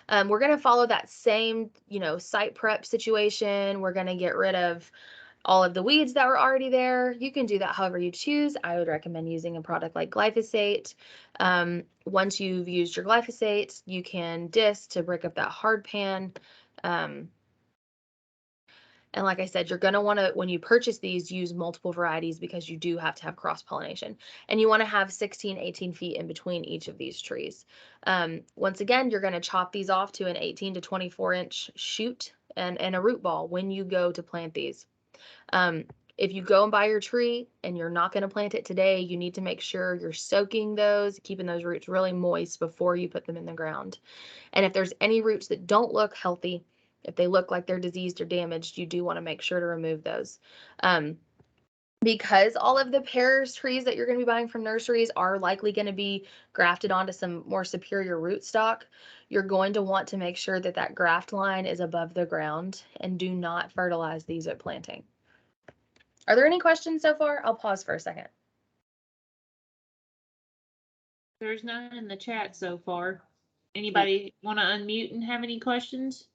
We're going to follow that same, site prep situation. We're going to get rid of all of the weeds that were already there. You can do that however you choose. I would recommend using a product like glyphosate. Once you've used your glyphosate, you can disc to break up that hard pan. And like I said, you're going to want to, when you purchase these, use multiple varieties because you do have to have cross-pollination. And you want to have 16, 18 feet in between each of these trees. Once again, you're going to chop these off to an 18 to 24-inch shoot and a root ball when you go to plant these. If you go and buy your tree and you're not going to plant it today, you need to make sure you're soaking those, keeping those roots really moist before you put them in the ground. And if there's any roots that don't look healthy, if they look like they're diseased or damaged, you do want to make sure to remove those. Because all of the pears trees that you're going to be buying from nurseries are likely going to be grafted onto some more superior rootstock, you're going to want to make sure that that graft line is above the ground, and do not fertilize these at planting. Are there any questions so far? I'll pause for a second. There's none in the chat so far. Anybody want to unmute and have any questions?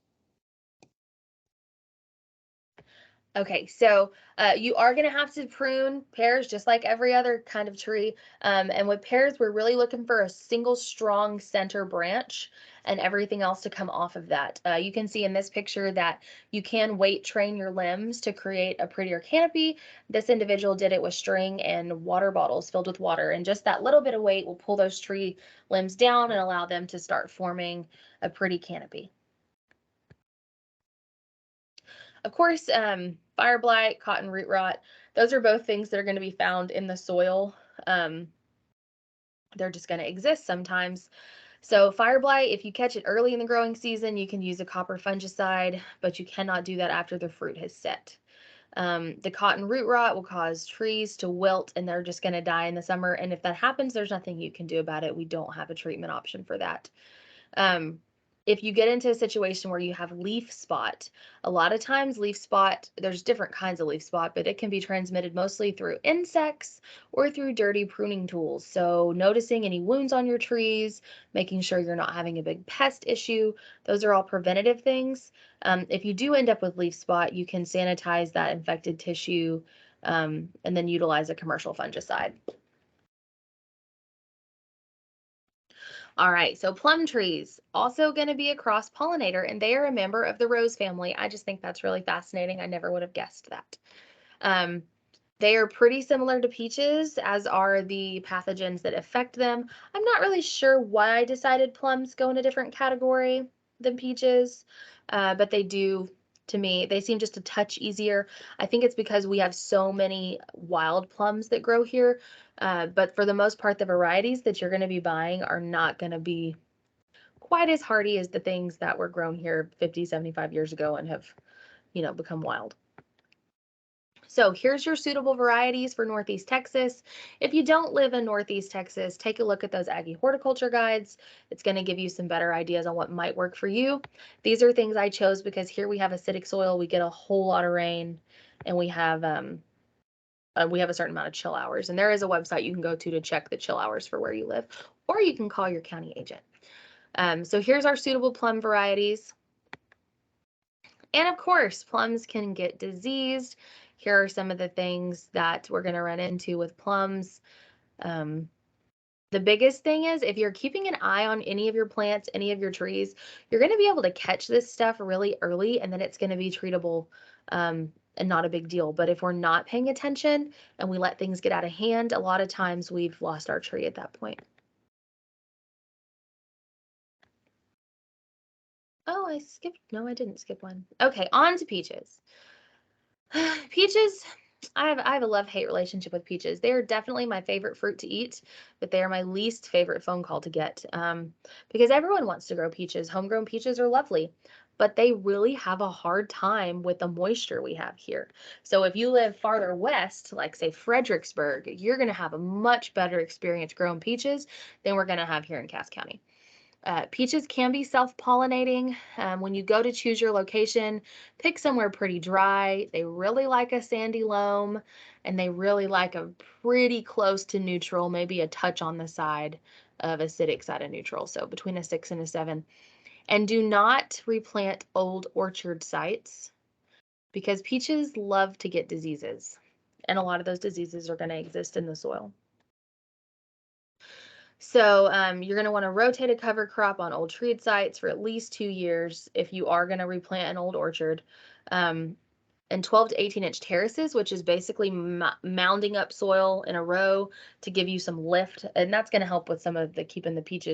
Okay, so you are going to have to prune pears just like every other kind of tree. And with pears, we're really looking for a single strong center branch and everything else to come off of that. You can see in this picture that you can weight train your limbs to create a prettier canopy. This individual did it with string and water bottles filled with water, and just that little bit of weight will pull those tree limbs down and allow them to start forming a pretty canopy. Of course, fire blight, cotton root rot, those are both things that are going to be found in the soil. They're just going to exist sometimes. So fire blight, if you catch it early in the growing season, you can use a copper fungicide, but you cannot do that after the fruit has set. The cotton root rot will cause trees to wilt and they're just going to die in the summer. And if that happens, there's nothing you can do about it. We don't have a treatment option for that. If you get into a situation where you have leaf spot, a lot of times leaf spot, there's different kinds of leaf spot, but it can be transmitted mostly through insects or through dirty pruning tools. So noticing any wounds on your trees, making sure you're not having a big pest issue, those are all preventative things. If you do end up with leaf spot, you can sanitize that infected tissue and then utilize a commercial fungicide. All right, so plum trees, also going to be a cross-pollinator, and they are a member of the rose family. I just think that's really fascinating. I never would have guessed that. They are pretty similar to peaches, as are the pathogens that affect them. I'm not really sure why I decided plums go in a different category than peaches, but they do, to me. They seem just a touch easier. I think it's because we have so many wild plums that grow here, but for the most part, the varieties that you're going to be buying are not going to be quite as hardy as the things that were grown here 50, 75 years ago and have, become wild. So here's your suitable varieties for Northeast Texas. If you don't live in Northeast Texas, take a look at those Aggie horticulture guides. It's going to give you some better ideas on what might work for you. These are things I chose because here we have acidic soil, we get a whole lot of rain, and we have a certain amount of chill hours. And there is a website you can go to check the chill hours for where you live, or you can call your county agent. So here's our suitable plum varieties. And of course, plums can get diseased. Here are some of the things that we're going to run into with plums. The biggest thing is if you're keeping an eye on any of your plants, any of your trees, you're going to be able to catch this stuff really early, and then it's going to be treatable and not a big deal. But if we're not paying attention and we let things get out of hand, a lot of times we've lost our tree at that point. Oh, no, I didn't skip one. Okay, on to peaches. Peaches, I have a love-hate relationship with peaches. They are definitely my favorite fruit to eat, but they are my least favorite phone call to get because everyone wants to grow peaches. Homegrown peaches are lovely, but they really have a hard time with the moisture we have here. So if you live farther west, like say Fredericksburg, you're going to have a much better experience growing peaches than we're going to have here in Cass County. Peaches can be self-pollinating. When you go to choose your location, pick somewhere pretty dry. They really like a sandy loam, and they really like a pretty close to neutral, maybe a touch on the side of acidic side of neutral, so between a 6 and a 7. And do not replant old orchard sites because peaches love to get diseases, and a lot of those diseases are going to exist in the soil. So you're going to want to rotate a cover crop on old treed sites for at least 2 years if you are going to replant an old orchard. And 12 to 18-inch terraces, which is basically mounding up soil in a row to give you some lift, and that's going to help with some of the keeping the peach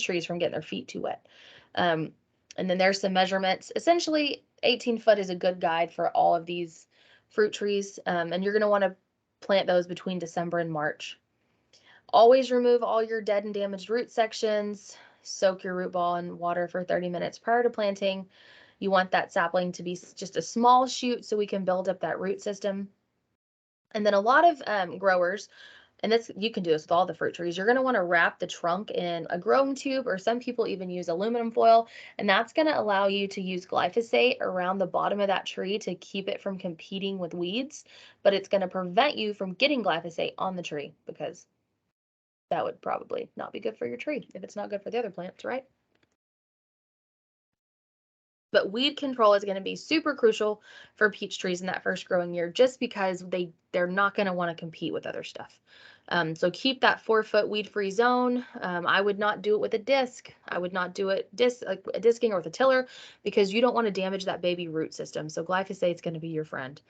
trees from getting their feet too wet. And then there's some measurements. Essentially, 18 foot is a good guide for all of these fruit trees, and you're going to want to plant those between December and March. Always remove all your dead and damaged root sections. Soak your root ball in water for 30 minutes prior to planting. You want that sapling to be just a small shoot so we can build up that root system. And then a lot of growers, and you can do this with all the fruit trees, you're going to want to wrap the trunk in a growing tube, or some people even use aluminum foil, and that's going to allow you to use glyphosate around the bottom of that tree to keep it from competing with weeds, but it's going to prevent you from getting glyphosate on the tree because that would probably not be good for your tree if it's not good for the other plants, right? But weed control is going to be super crucial for peach trees in that first growing year, just because they're not going to want to compete with other stuff. So keep that 4-foot weed-free zone. I would not do it with a disc. I would not do it like a disking or with a tiller because you don't want to damage that baby root system. So glyphosate is going to be your friend.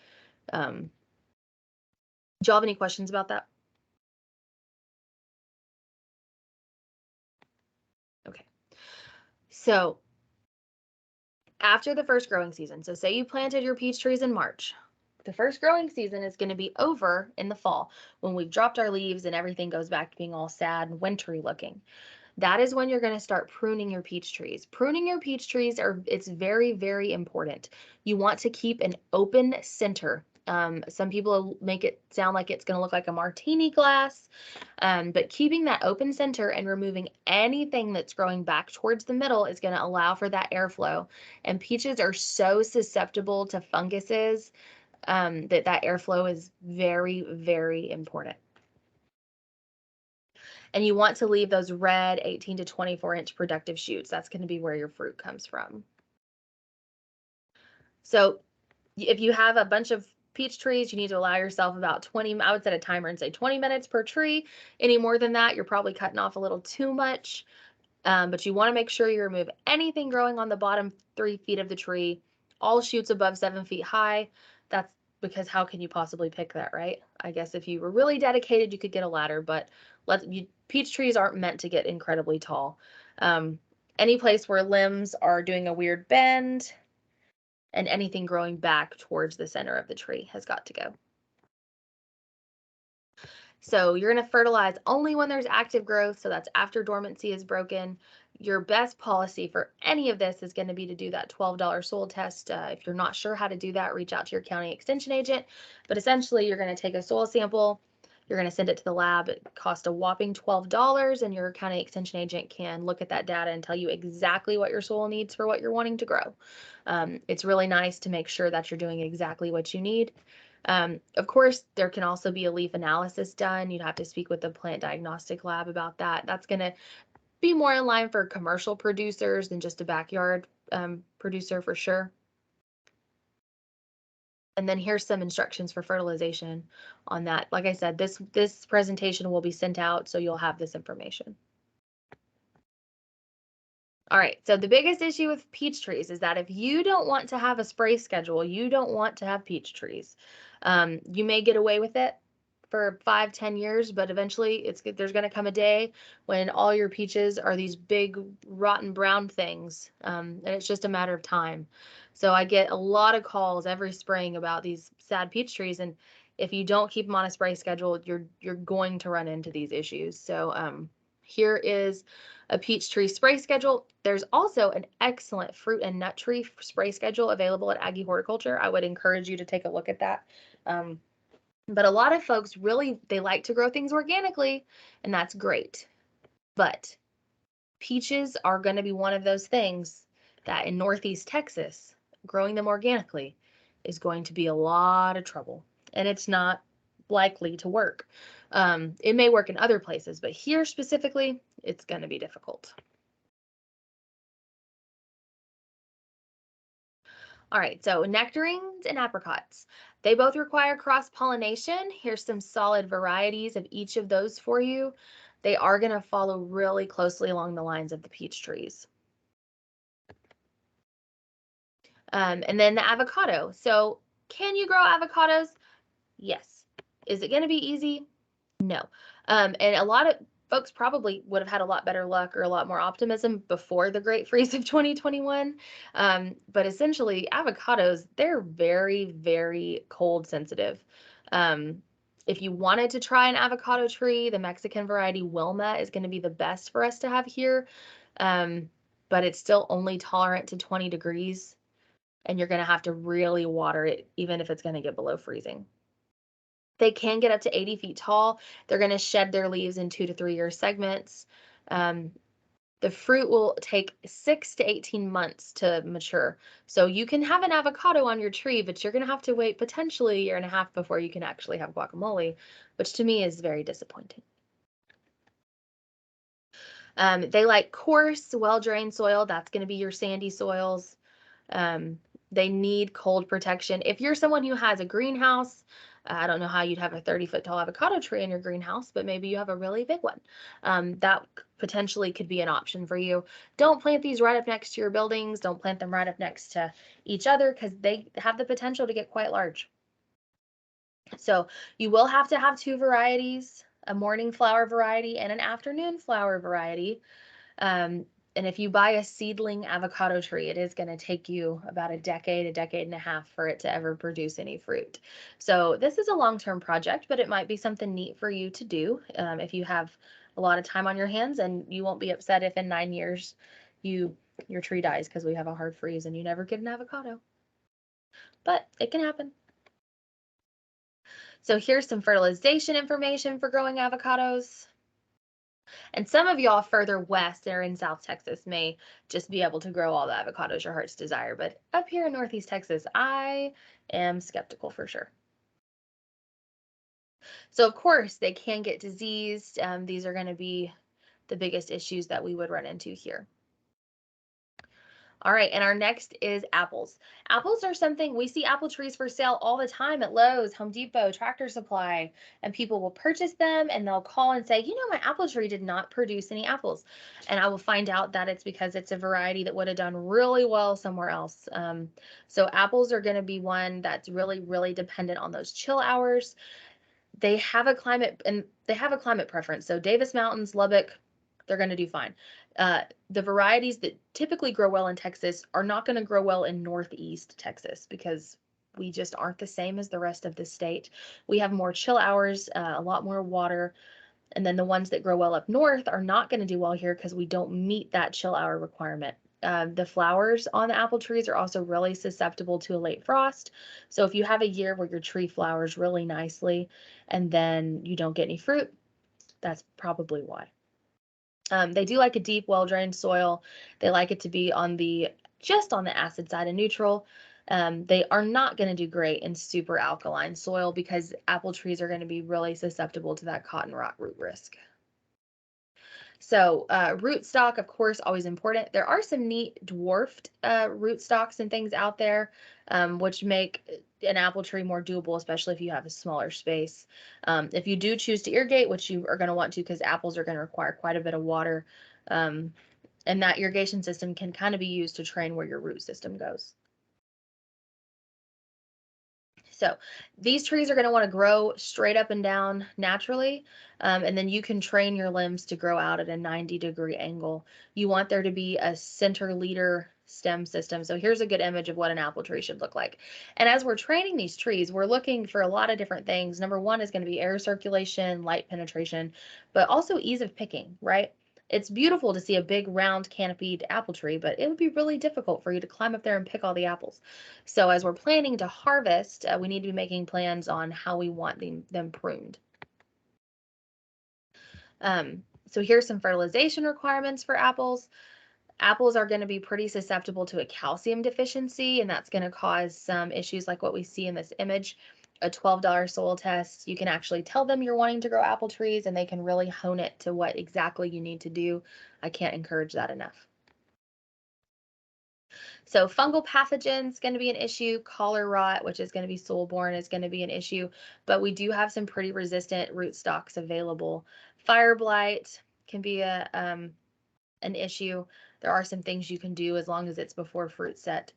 Do y'all have any questions about that? Okay. So after the first growing season, so say you planted your peach trees in March, the first growing season is going to be over in the fall when we've dropped our leaves and everything goes back to being all sad and wintry looking. That is when you're going to start pruning your peach trees. Pruning your peach trees it's very, very important. You want to keep an open center. Some people make it sound like it's going to look like a martini glass, but keeping that open center and removing anything that's growing back towards the middle is going to allow for that airflow. And peaches are so susceptible to funguses that airflow is very, very important. And you want to leave those red 18 to 24-inch productive shoots. That's going to be where your fruit comes from. So if you have a bunch of peach trees, you need to allow yourself about 20, I would set a timer and say 20 minutes per tree. Any more than that, you're probably cutting off a little too much. But you want to make sure you remove anything growing on the bottom 3 feet of the tree, all shoots above 7 feet high. because how can you possibly pick that, right? I guess if you were really dedicated, you could get a ladder, but peach trees aren't meant to get incredibly tall. Any place where limbs are doing a weird bend and anything growing back towards the center of the tree has got to go. So you're going to fertilize only when there's active growth. So that's after dormancy is broken. Your best policy for any of this is going to be to do that $12 soil test. If you're not sure how to do that, reach out to your county extension agent. But essentially, you're going to take a soil sample. You're going to send it to the lab. It costs a whopping $12, and your county extension agent can look at that data and tell you exactly what your soil needs for what you're wanting to grow. It's really nice to make sure that you're doing exactly what you need. Of course, there can also be a leaf analysis done. You'd have to speak with the plant diagnostic lab about that. That's going to be more in line for commercial producers than just a backyard producer for sure. And then here's some instructions for fertilization on that. Like I said, this presentation will be sent out, so you'll have this information. All right, so the biggest issue with peach trees is that if you don't want to have a spray schedule, you don't want to have peach trees. You may get away with it for 5-10 years, but eventually there's going to come a day when all your peaches are these big rotten brown things, and it's just a matter of time. So I get a lot of calls every spring about these sad peach trees, and if you don't keep them on a spray schedule, you're going to run into these issues. So here is a peach tree spray schedule. There's also an excellent fruit and nut tree spray schedule available at Aggie Horticulture. I would encourage you to take a look at that. But a lot of folks they like to grow things organically, and that's great. But peaches are going to be one of those things that in Northeast Texas, growing them organically is going to be a lot of trouble, and it's not likely to work. It may work in other places, but here specifically, it's going to be difficult. All right, so nectarines and apricots. They both require cross-pollination. Here's some solid varieties of each of those for you. They are going to follow really closely along the lines of the peach trees. And then the avocado. So can you grow avocados? Yes. Is it going to be easy? No. And a lot of folks probably would have had a lot better luck or a lot more optimism before the great freeze of 2021. But essentially, avocados, they're very, very cold sensitive. If you wanted to try an avocado tree, the Mexican variety Wilma is going to be the best for us to have here. But it's still only tolerant to 20 degrees, and you're going to have to really water it, even if it's going to get below freezing. They can get up to 80 feet tall. They're going to shed their leaves in 2 to 3 year segments. The fruit will take 6 to 18 months to mature. So you can have an avocado on your tree, but you're going to have to wait potentially a year and a half before you can actually have guacamole, which to me is very disappointing. They like coarse, well-drained soil. That's going to be your sandy soils. They need cold protection. If you're someone who has a greenhouse, I don't know how you'd have a 30-foot tall avocado tree in your greenhouse, but maybe you have a really big one. That potentially could be an option for you. Don't plant these right up next to your buildings. Don't plant them right up next to each other because they have the potential to get quite large. So you will have to have 2 varieties, a morning flower variety and an afternoon flower variety. And if you buy a seedling avocado tree, it is going to take you about a decade and a half for it to ever produce any fruit. So this is a long-term project, but it might be something neat for you to do if you have a lot of time on your hands, and you won't be upset if in 9 years your tree dies because we have a hard freeze and you never get an avocado. But it can happen. So here's some fertilization information for growing avocados. And some of y'all further west or in South Texas may just be able to grow all the avocados your heart's desire. But up here in Northeast Texas, I am skeptical for sure. So of course they can get diseased. These are going to be the biggest issues that we would run into here. All right, and our next is apples. Apples are something we see apple trees for sale all the time at Lowe's, Home Depot, Tractor Supply, and people will purchase them and they'll call and say, you know, my apple tree did not produce any apples. And I will find out that it's because it's a variety that would have done really well somewhere else. So apples are going to be one that's really, really dependent on those chill hours. They have a climate preference. So Davis Mountains, Lubbock, they're going to do fine. The varieties that typically grow well in Texas are not going to grow well in Northeast Texas because we just aren't the same as the rest of the state. We have more chill hours, a lot more water, and then the ones that grow well up north are not going to do well here because we don't meet that chill hour requirement. The flowers on the apple trees are also really susceptible to a late frost. So if you have a year where your tree flowers really nicely and then you don't get any fruit, that's probably why. They do like a deep, well-drained soil. They like it to be just on the acid side of neutral. They are not going to do great in super alkaline soil because apple trees are going to be really susceptible to that cotton rot root risk. So rootstock, of course, always important. There are some neat dwarfed rootstocks and things out there, which make an apple tree more doable, especially if you have a smaller space. If you do choose to irrigate, which you are going to want to because apples are going to require quite a bit of water, and that irrigation system can kind of be used to train where your root system goes. So these trees are going to want to grow straight up and down naturally, and then you can train your limbs to grow out at a 90-degree angle. You want there to be a center leader stem system. So here's a good image of what an apple tree should look like. And as we're training these trees, we're looking for a lot of different things. Number one is going to be air circulation, light penetration, but also ease of picking, right? It's beautiful to see a big round canopied apple tree, but it would be really difficult for you to climb up there and pick all the apples. So as we're planning to harvest, we need to be making plans on how we want them pruned. So here's some fertilization requirements for apples. Apples are going to be pretty susceptible to a calcium deficiency, and that's going to cause some issues like what we see in this image. A $12 soil test, you can actually tell them you're wanting to grow apple trees and they can really hone it to what exactly you need to do. I can't encourage that enough. So fungal pathogens going to be an issue. Collar rot, which is going to be soil-borne, is going to be an issue. But we do have some pretty resistant rootstocks available. Fire blight can be an issue. There are some things you can do as long as it's before fruit set.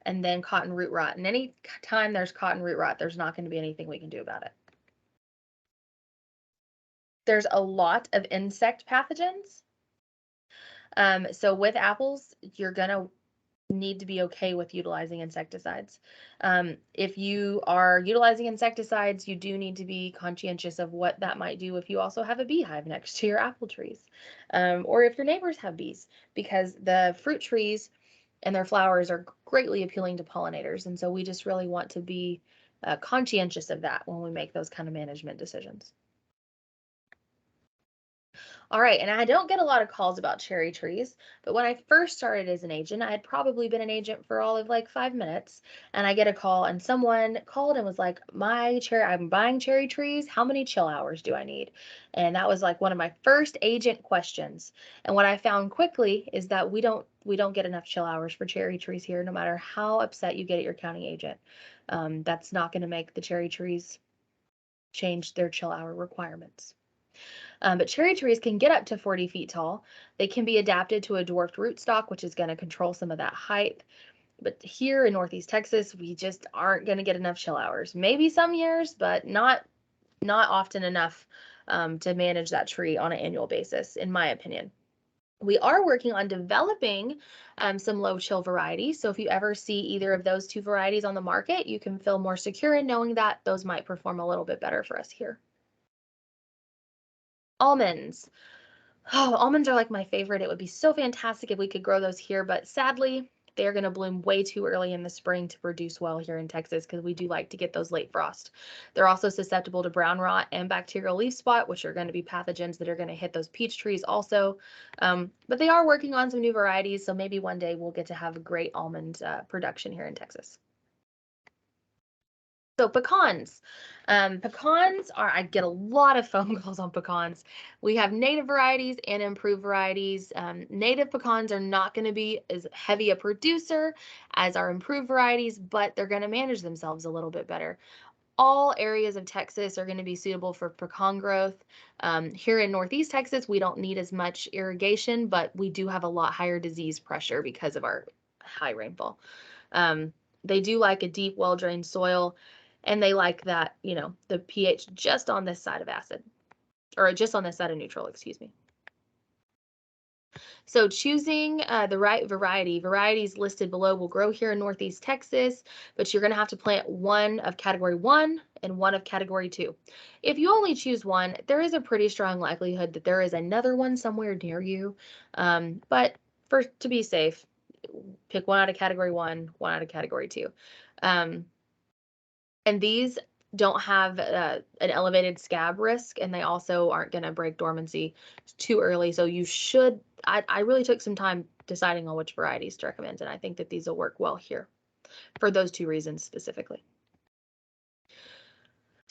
And then cotton root rot. And any time there's cotton root rot, there's not going to be anything we can do about it. There's a lot of insect pathogens. So with apples, you're going to need to be okay with utilizing insecticides. If you are utilizing insecticides, you do need to be conscientious of what that might do if you also have a beehive next to your apple trees, or if your neighbors have bees, because the fruit trees and their flowers are greatly appealing to pollinators. And so we just really want to be conscientious of that when we make those kind of management decisions. All right, and I don't get a lot of calls about cherry trees, but when I first started as an agent, I had probably been an agent for all of like 5 minutes, and I get a call, and someone called and was like, I'm buying cherry trees. How many chill hours do I need? And that was like one of my first agent questions. And what I found quickly is that we don't get enough chill hours for cherry trees here, no matter how upset you get at your county agent. That's not going to make the cherry trees change their chill hour requirements. But cherry trees can get up to 40 feet tall. They can be adapted to a dwarfed rootstock, which is going to control some of that height. But here in Northeast Texas, we just aren't going to get enough chill hours. Maybe some years, but not often enough to manage that tree on an annual basis, in my opinion. We are working on developing some low chill varieties. So if you ever see either of those two varieties on the market, you can feel more secure in knowing that those might perform a little bit better for us here. Almonds. Oh, almonds are like my favorite. It would be so fantastic if we could grow those here, but sadly, they're going to bloom way too early in the spring to produce well here in Texas because we do like to get those late frost. They're also susceptible to brown rot and bacterial leaf spot, which are going to be pathogens that are going to hit those peach trees also. But they are working on some new varieties, so maybe one day we'll get to have a great almond production here in Texas. So pecans. Pecans are, I get a lot of phone calls on pecans. We have native varieties and improved varieties. Native pecans are not going to be as heavy a producer as our improved varieties, but they're going to manage themselves a little bit better. All areas of Texas are going to be suitable for pecan growth. Here in Northeast Texas, we don't need as much irrigation, but we do have a lot higher disease pressure because of our high rainfall. They do like a deep, well-drained soil, and they like that, the pH just on this side of acid, or just on this side of neutral, excuse me. So choosing the right variety, varieties listed below will grow here in Northeast Texas, but you're going to have to plant one of category 1 and one of category 2. If you only choose one, there is a pretty strong likelihood that there is another one somewhere near you. But to be safe, pick one out of category 1, one out of category 2. And these don't have an elevated scab risk, and they also aren't going to break dormancy too early. So you should, I really took some time deciding on which varieties to recommend, and I think that these will work well here for those 2 reasons specifically.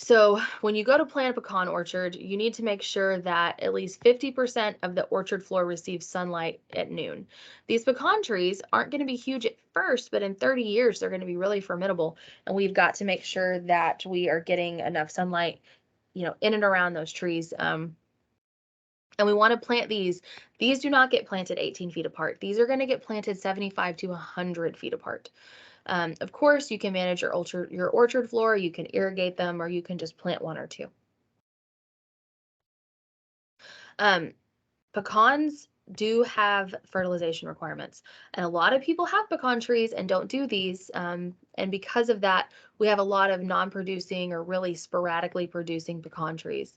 So when you go to plant a pecan orchard, you need to make sure that at least 50% of the orchard floor receives sunlight at noon. These pecan trees aren't going to be huge at first, but in 30 years, they're going to be really formidable. And we've got to make sure that we are getting enough sunlight, in and around those trees. And we want to plant these. These do not get planted 18 feet apart. These are going to get planted 75 to 100 feet apart. Of course, you can manage your orchard floor, you can irrigate them, or you can just plant 1 or 2. Pecans do have fertilization requirements, and a lot of people have pecan trees and don't do these. And because of that, we have a lot of non-producing or really sporadically producing pecan trees.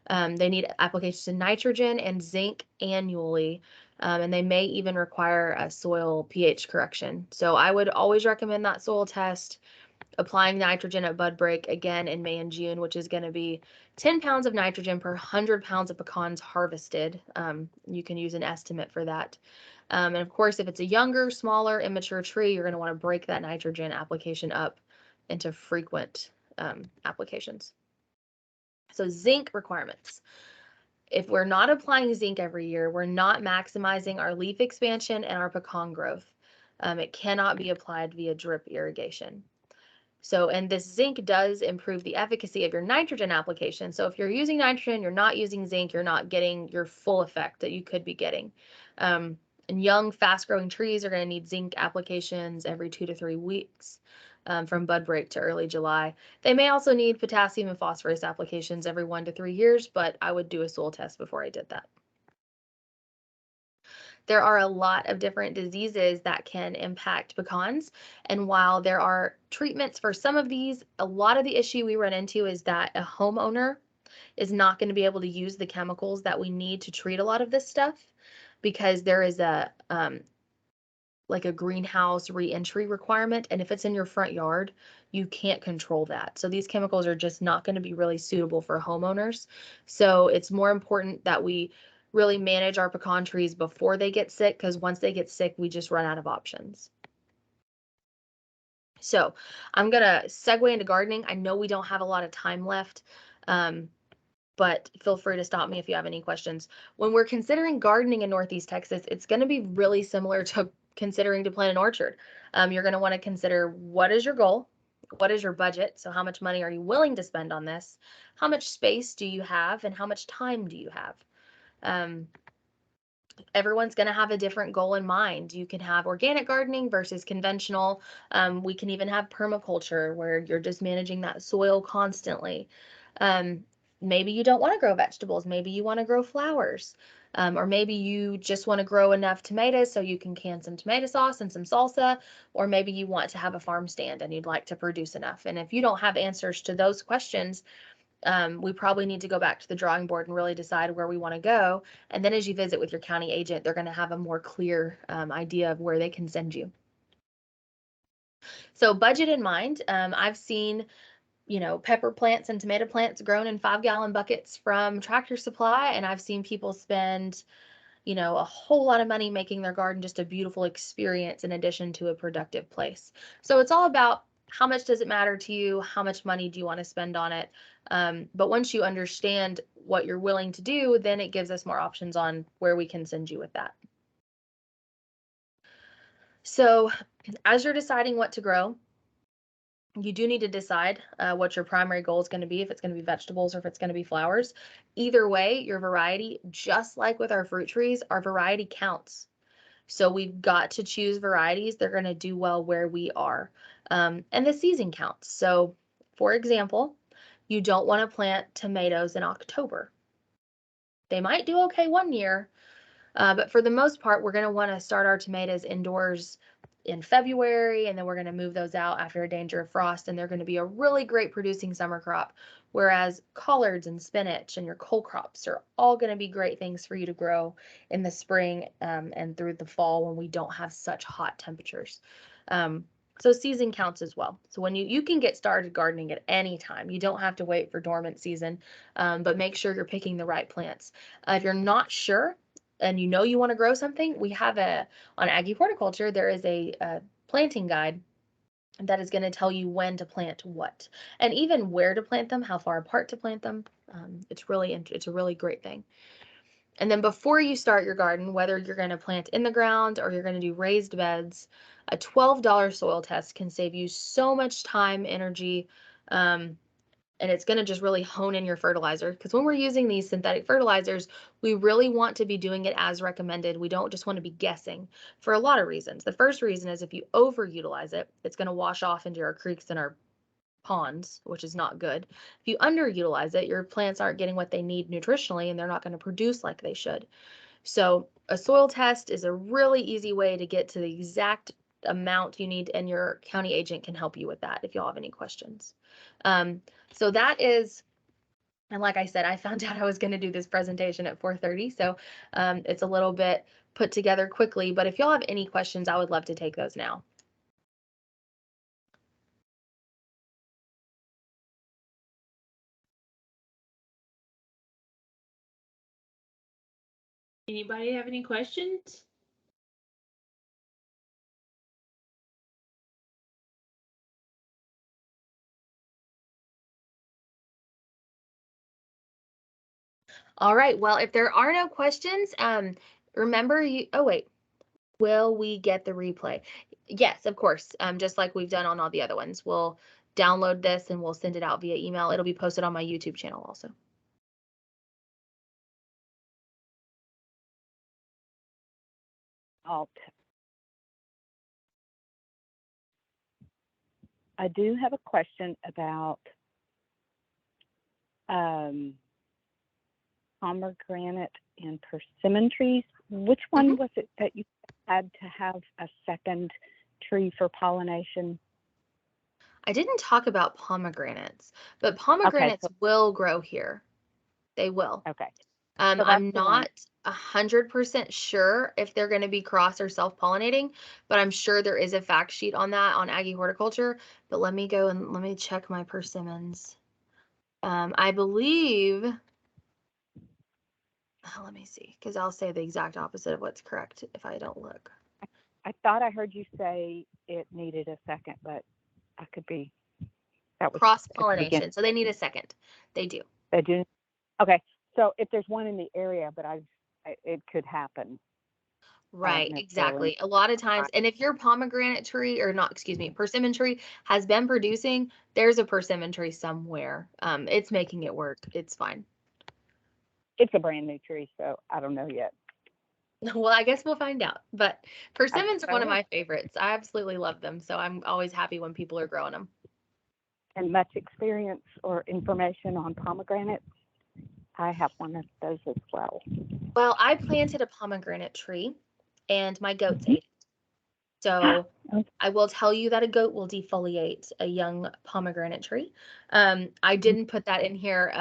They need applications of nitrogen and zinc annually, and they may even require a soil pH correction. So I would always recommend that soil test. Applying nitrogen at bud break again in May and June, which is going to be 10 pounds of nitrogen per 100 pounds of pecans harvested. You can use an estimate for that. And of course, if it's a younger, smaller, immature tree, you're going to want to break that nitrogen application up into frequent applications. So zinc requirements. If we're not applying zinc every year, we're not maximizing our leaf expansion and our pecan growth. It cannot be applied via drip irrigation. So, and this zinc does improve the efficacy of your nitrogen application. So if you're using nitrogen, you're not using zinc, you're not getting your full effect that you could be getting. And young, fast-growing trees are going to need zinc applications every 2 to 3 weeks from bud break to early July. They may also need potassium and phosphorus applications every 1 to 3 years, but I would do a soil test before I did that. There are a lot of different diseases that can impact pecans. And while there are treatments for some of these, a lot of the issue we run into is that a homeowner is not going to be able to use the chemicals that we need to treat a lot of this stuff because there is a like a greenhouse re-entry requirement. And if it's in your front yard, you can't control that. So these chemicals are just not going to be really suitable for homeowners. So it's more important that we really manage our pecan trees before they get sick, because once they get sick, we just run out of options. So I'm going to segue into gardening. I know we don't have a lot of time left, but feel free to stop me if you have any questions. When we're considering gardening in Northeast Texas, it's going to be really similar to considering to plant an orchard. You're going to want to consider, what is your goal? What is your budget? So how much money are you willing to spend on this? How much space do you have, and how much time do you have? Everyone's going to have a different goal in mind. You can have organic gardening versus conventional. We can even have permaculture, where you're just managing that soil constantly. Maybe you don't want to grow vegetables. Maybe you want to grow flowers. Or maybe you just want to grow enough tomatoes so you can can some tomato sauce and some salsa. Or maybe you want to have a farm stand and you'd like to produce enough. And if you don't have answers to those questions, we probably need to go back to the drawing board and really decide where we want to go. And then as you visit with your county agent, they're going to have a more clear idea of where they can send you. So budget in mind, I've seen, pepper plants and tomato plants grown in 5-gallon buckets from Tractor Supply, and I've seen people spend, a whole lot of money making their garden just a beautiful experience in addition to a productive place. So it's all about how much does it matter to you? How much money do you want to spend on it? But once you understand what you're willing to do, then it gives us more options on where we can send you with that. So as you're deciding what to grow, you do need to decide what your primary goal is going to be, if it's going to be vegetables or if it's going to be flowers. Either way, your variety, just like with our fruit trees, our variety counts. So we've got to choose varieties. They're going to do well where we are. And the season counts. So for example, you don't want to plant tomatoes in October. They might do okay one year, but for the most part, we're going to want to start our tomatoes indoors in February, and then we're going to move those out after a danger of frost, and they're going to be a really great producing summer crop. Whereas collards and spinach and your cole crops are all going to be great things for you to grow in the spring and through the fall when we don't have such hot temperatures. So season counts as well. So when you can get started gardening at any time. You don't have to wait for dormant season, but make sure you're picking the right plants. If you're not sure, and you know you want to grow something, we have on Aggie Horticulture, there is a planting guide that is going to tell you when to plant what, and even where to plant them, how far apart to plant them. It's a really great thing. And then before you start your garden, whether you're going to plant in the ground or you're going to do raised beds, a $12 soil test can save you so much time, energy, and it's going to just really hone in your fertilizer. Because when we're using these synthetic fertilizers, we really want to be doing it as recommended. We don't just want to be guessing for a lot of reasons. The first reason is if you overutilize it, it's going to wash off into our creeks and our ponds, which is not good. If you underutilize it, your plants aren't getting what they need nutritionally and they're not going to produce like they should. So a soil test is a really easy way to get to the exact amount you need, and your county agent can help you with that if y'all have any questions. So that is, and like I said, I found out I was going to do this presentation at 4:30, so it's a little bit put together quickly, but if y'all have any questions, I would love to take those now. Anybody have any questions? All right, well, if there are no questions, remember oh wait, will we get the replay? Yes, of course, just like we've done on all the other ones. We'll download this and we'll send it out via email. It'll be posted on my YouTube channel also. I do have a question about pomegranate and persimmon trees. Which one was it that you had to have a second tree for pollination? I didn't talk about pomegranates, but pomegranates will grow here. They will. Okay. I'm not 100% sure if they're going to be cross or self-pollinating, but I'm sure there is a fact sheet on that on Aggie Horticulture. But let me go and let me check my persimmons. I believe, let me see, because I'll say the exact opposite of what's correct if I don't look. I thought I heard you say it needed a second, but I could be. That was cross-pollination, so they need a second. They do. They do. Okay, so if there's one in the area, but it could happen. Right, exactly. A lot of times, and if your pomegranate tree, or not, excuse me, persimmon tree has been producing, there's a persimmon tree somewhere. It's making it work. It's fine. It's a brand new tree, so I don't know yet. Well, I guess we'll find out. But persimmons are one of my favorites. I absolutely love them, so I'm always happy when people are growing them. And much experience or information on pomegranates? I have one of those as well. Well, I planted a pomegranate tree and my goats ate it. So I will tell you that a goat will defoliate a young pomegranate tree. I didn't put that in here,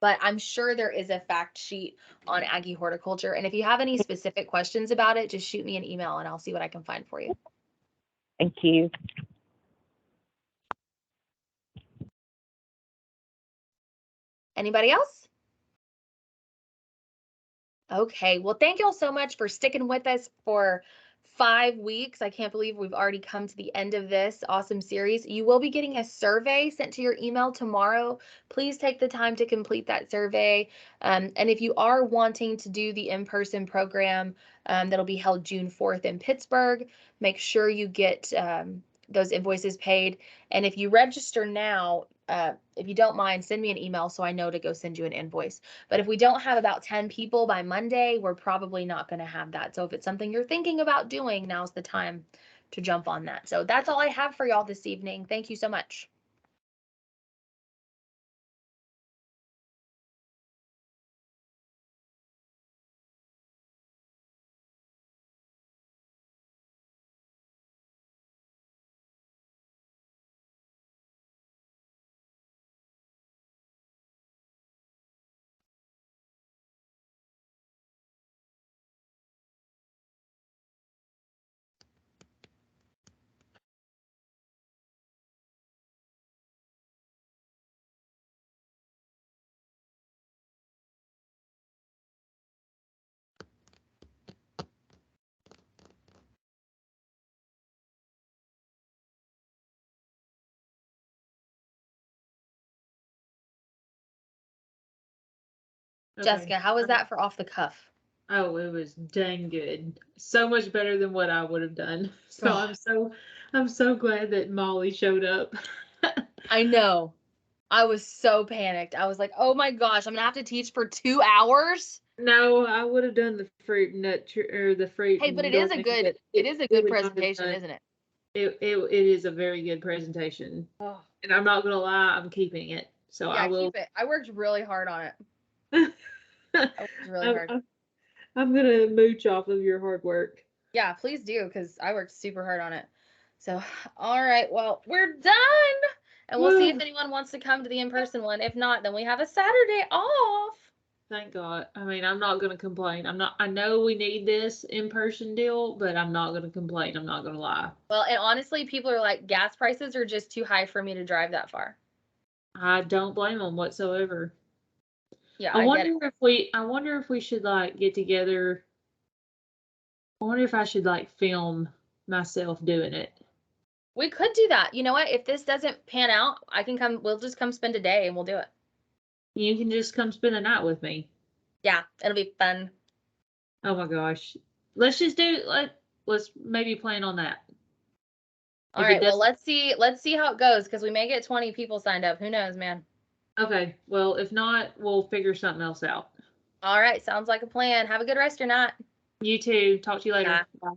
but I'm sure there is a fact sheet on Aggie Horticulture. And if you have any specific questions about it, just shoot me an email and I'll see what I can find for you. Thank you. Anybody else? Okay, well, thank you all so much for sticking with us for 5 weeks. I can't believe we've already come to the end of this awesome series. You will be getting a survey sent to your email tomorrow. Please take the time to complete that survey. And if you are wanting to do the in-person program that'll be held June 4th in Pittsburgh, make sure you get those invoices paid. And if you register now, if you don't mind, send me an email so I know to go send you an invoice. But if we don't have about 10 people by Monday, we're probably not going to have that. So if it's something you're thinking about doing, now's the time to jump on that. So that's all I have for y'all this evening. Thank you so much. Okay. Jessica, how was that for off the cuff? Oh, it was dang good. So much better than what I would have done. So I'm so glad that Molly showed up. I know. I was so panicked. I was like, oh my gosh, I'm gonna have to teach for 2 hours. No, I would have done the fruit nut or the fruit. Hey, but and it is a donut, good, but it is a we good would not have presentation, done- isn't it? It is a very good presentation. Oh, And I'm not gonna lie, I'm keeping it. So yeah, I will. keep it. I worked really hard on it. I worked really hard. I'm gonna mooch off of your hard work. Yeah, please do, because I worked super hard on it. So, all right, well, we're done. And we'll see if Woo. anyone wants to come to the in-person one. If not, then we have a Saturday off. Thank God. I mean, I'm not gonna complain. I know we need this in-person deal, but I'm not gonna complain. I'm not gonna lie. Well, and honestly, people are like, gas prices are just too high for me to drive that far. I don't blame them whatsoever. Yeah, I I get it. wonder if we should like get together. I wonder if I should like film myself doing it. We could do that. You know what? If this doesn't pan out, I can come. We'll just come spend a day and we'll do it. You can just come spend the night with me. Yeah, it'll be fun. Oh my gosh. Let's just do let's maybe plan on that. All If it right, well, doesn't- let's see how it goes because we may get 20 people signed up. Who knows, man? Okay. Well, if not, we'll figure something else out. All right, sounds like a plan. Have a good rest of your night. You too. Talk to you later. Bye. Bye.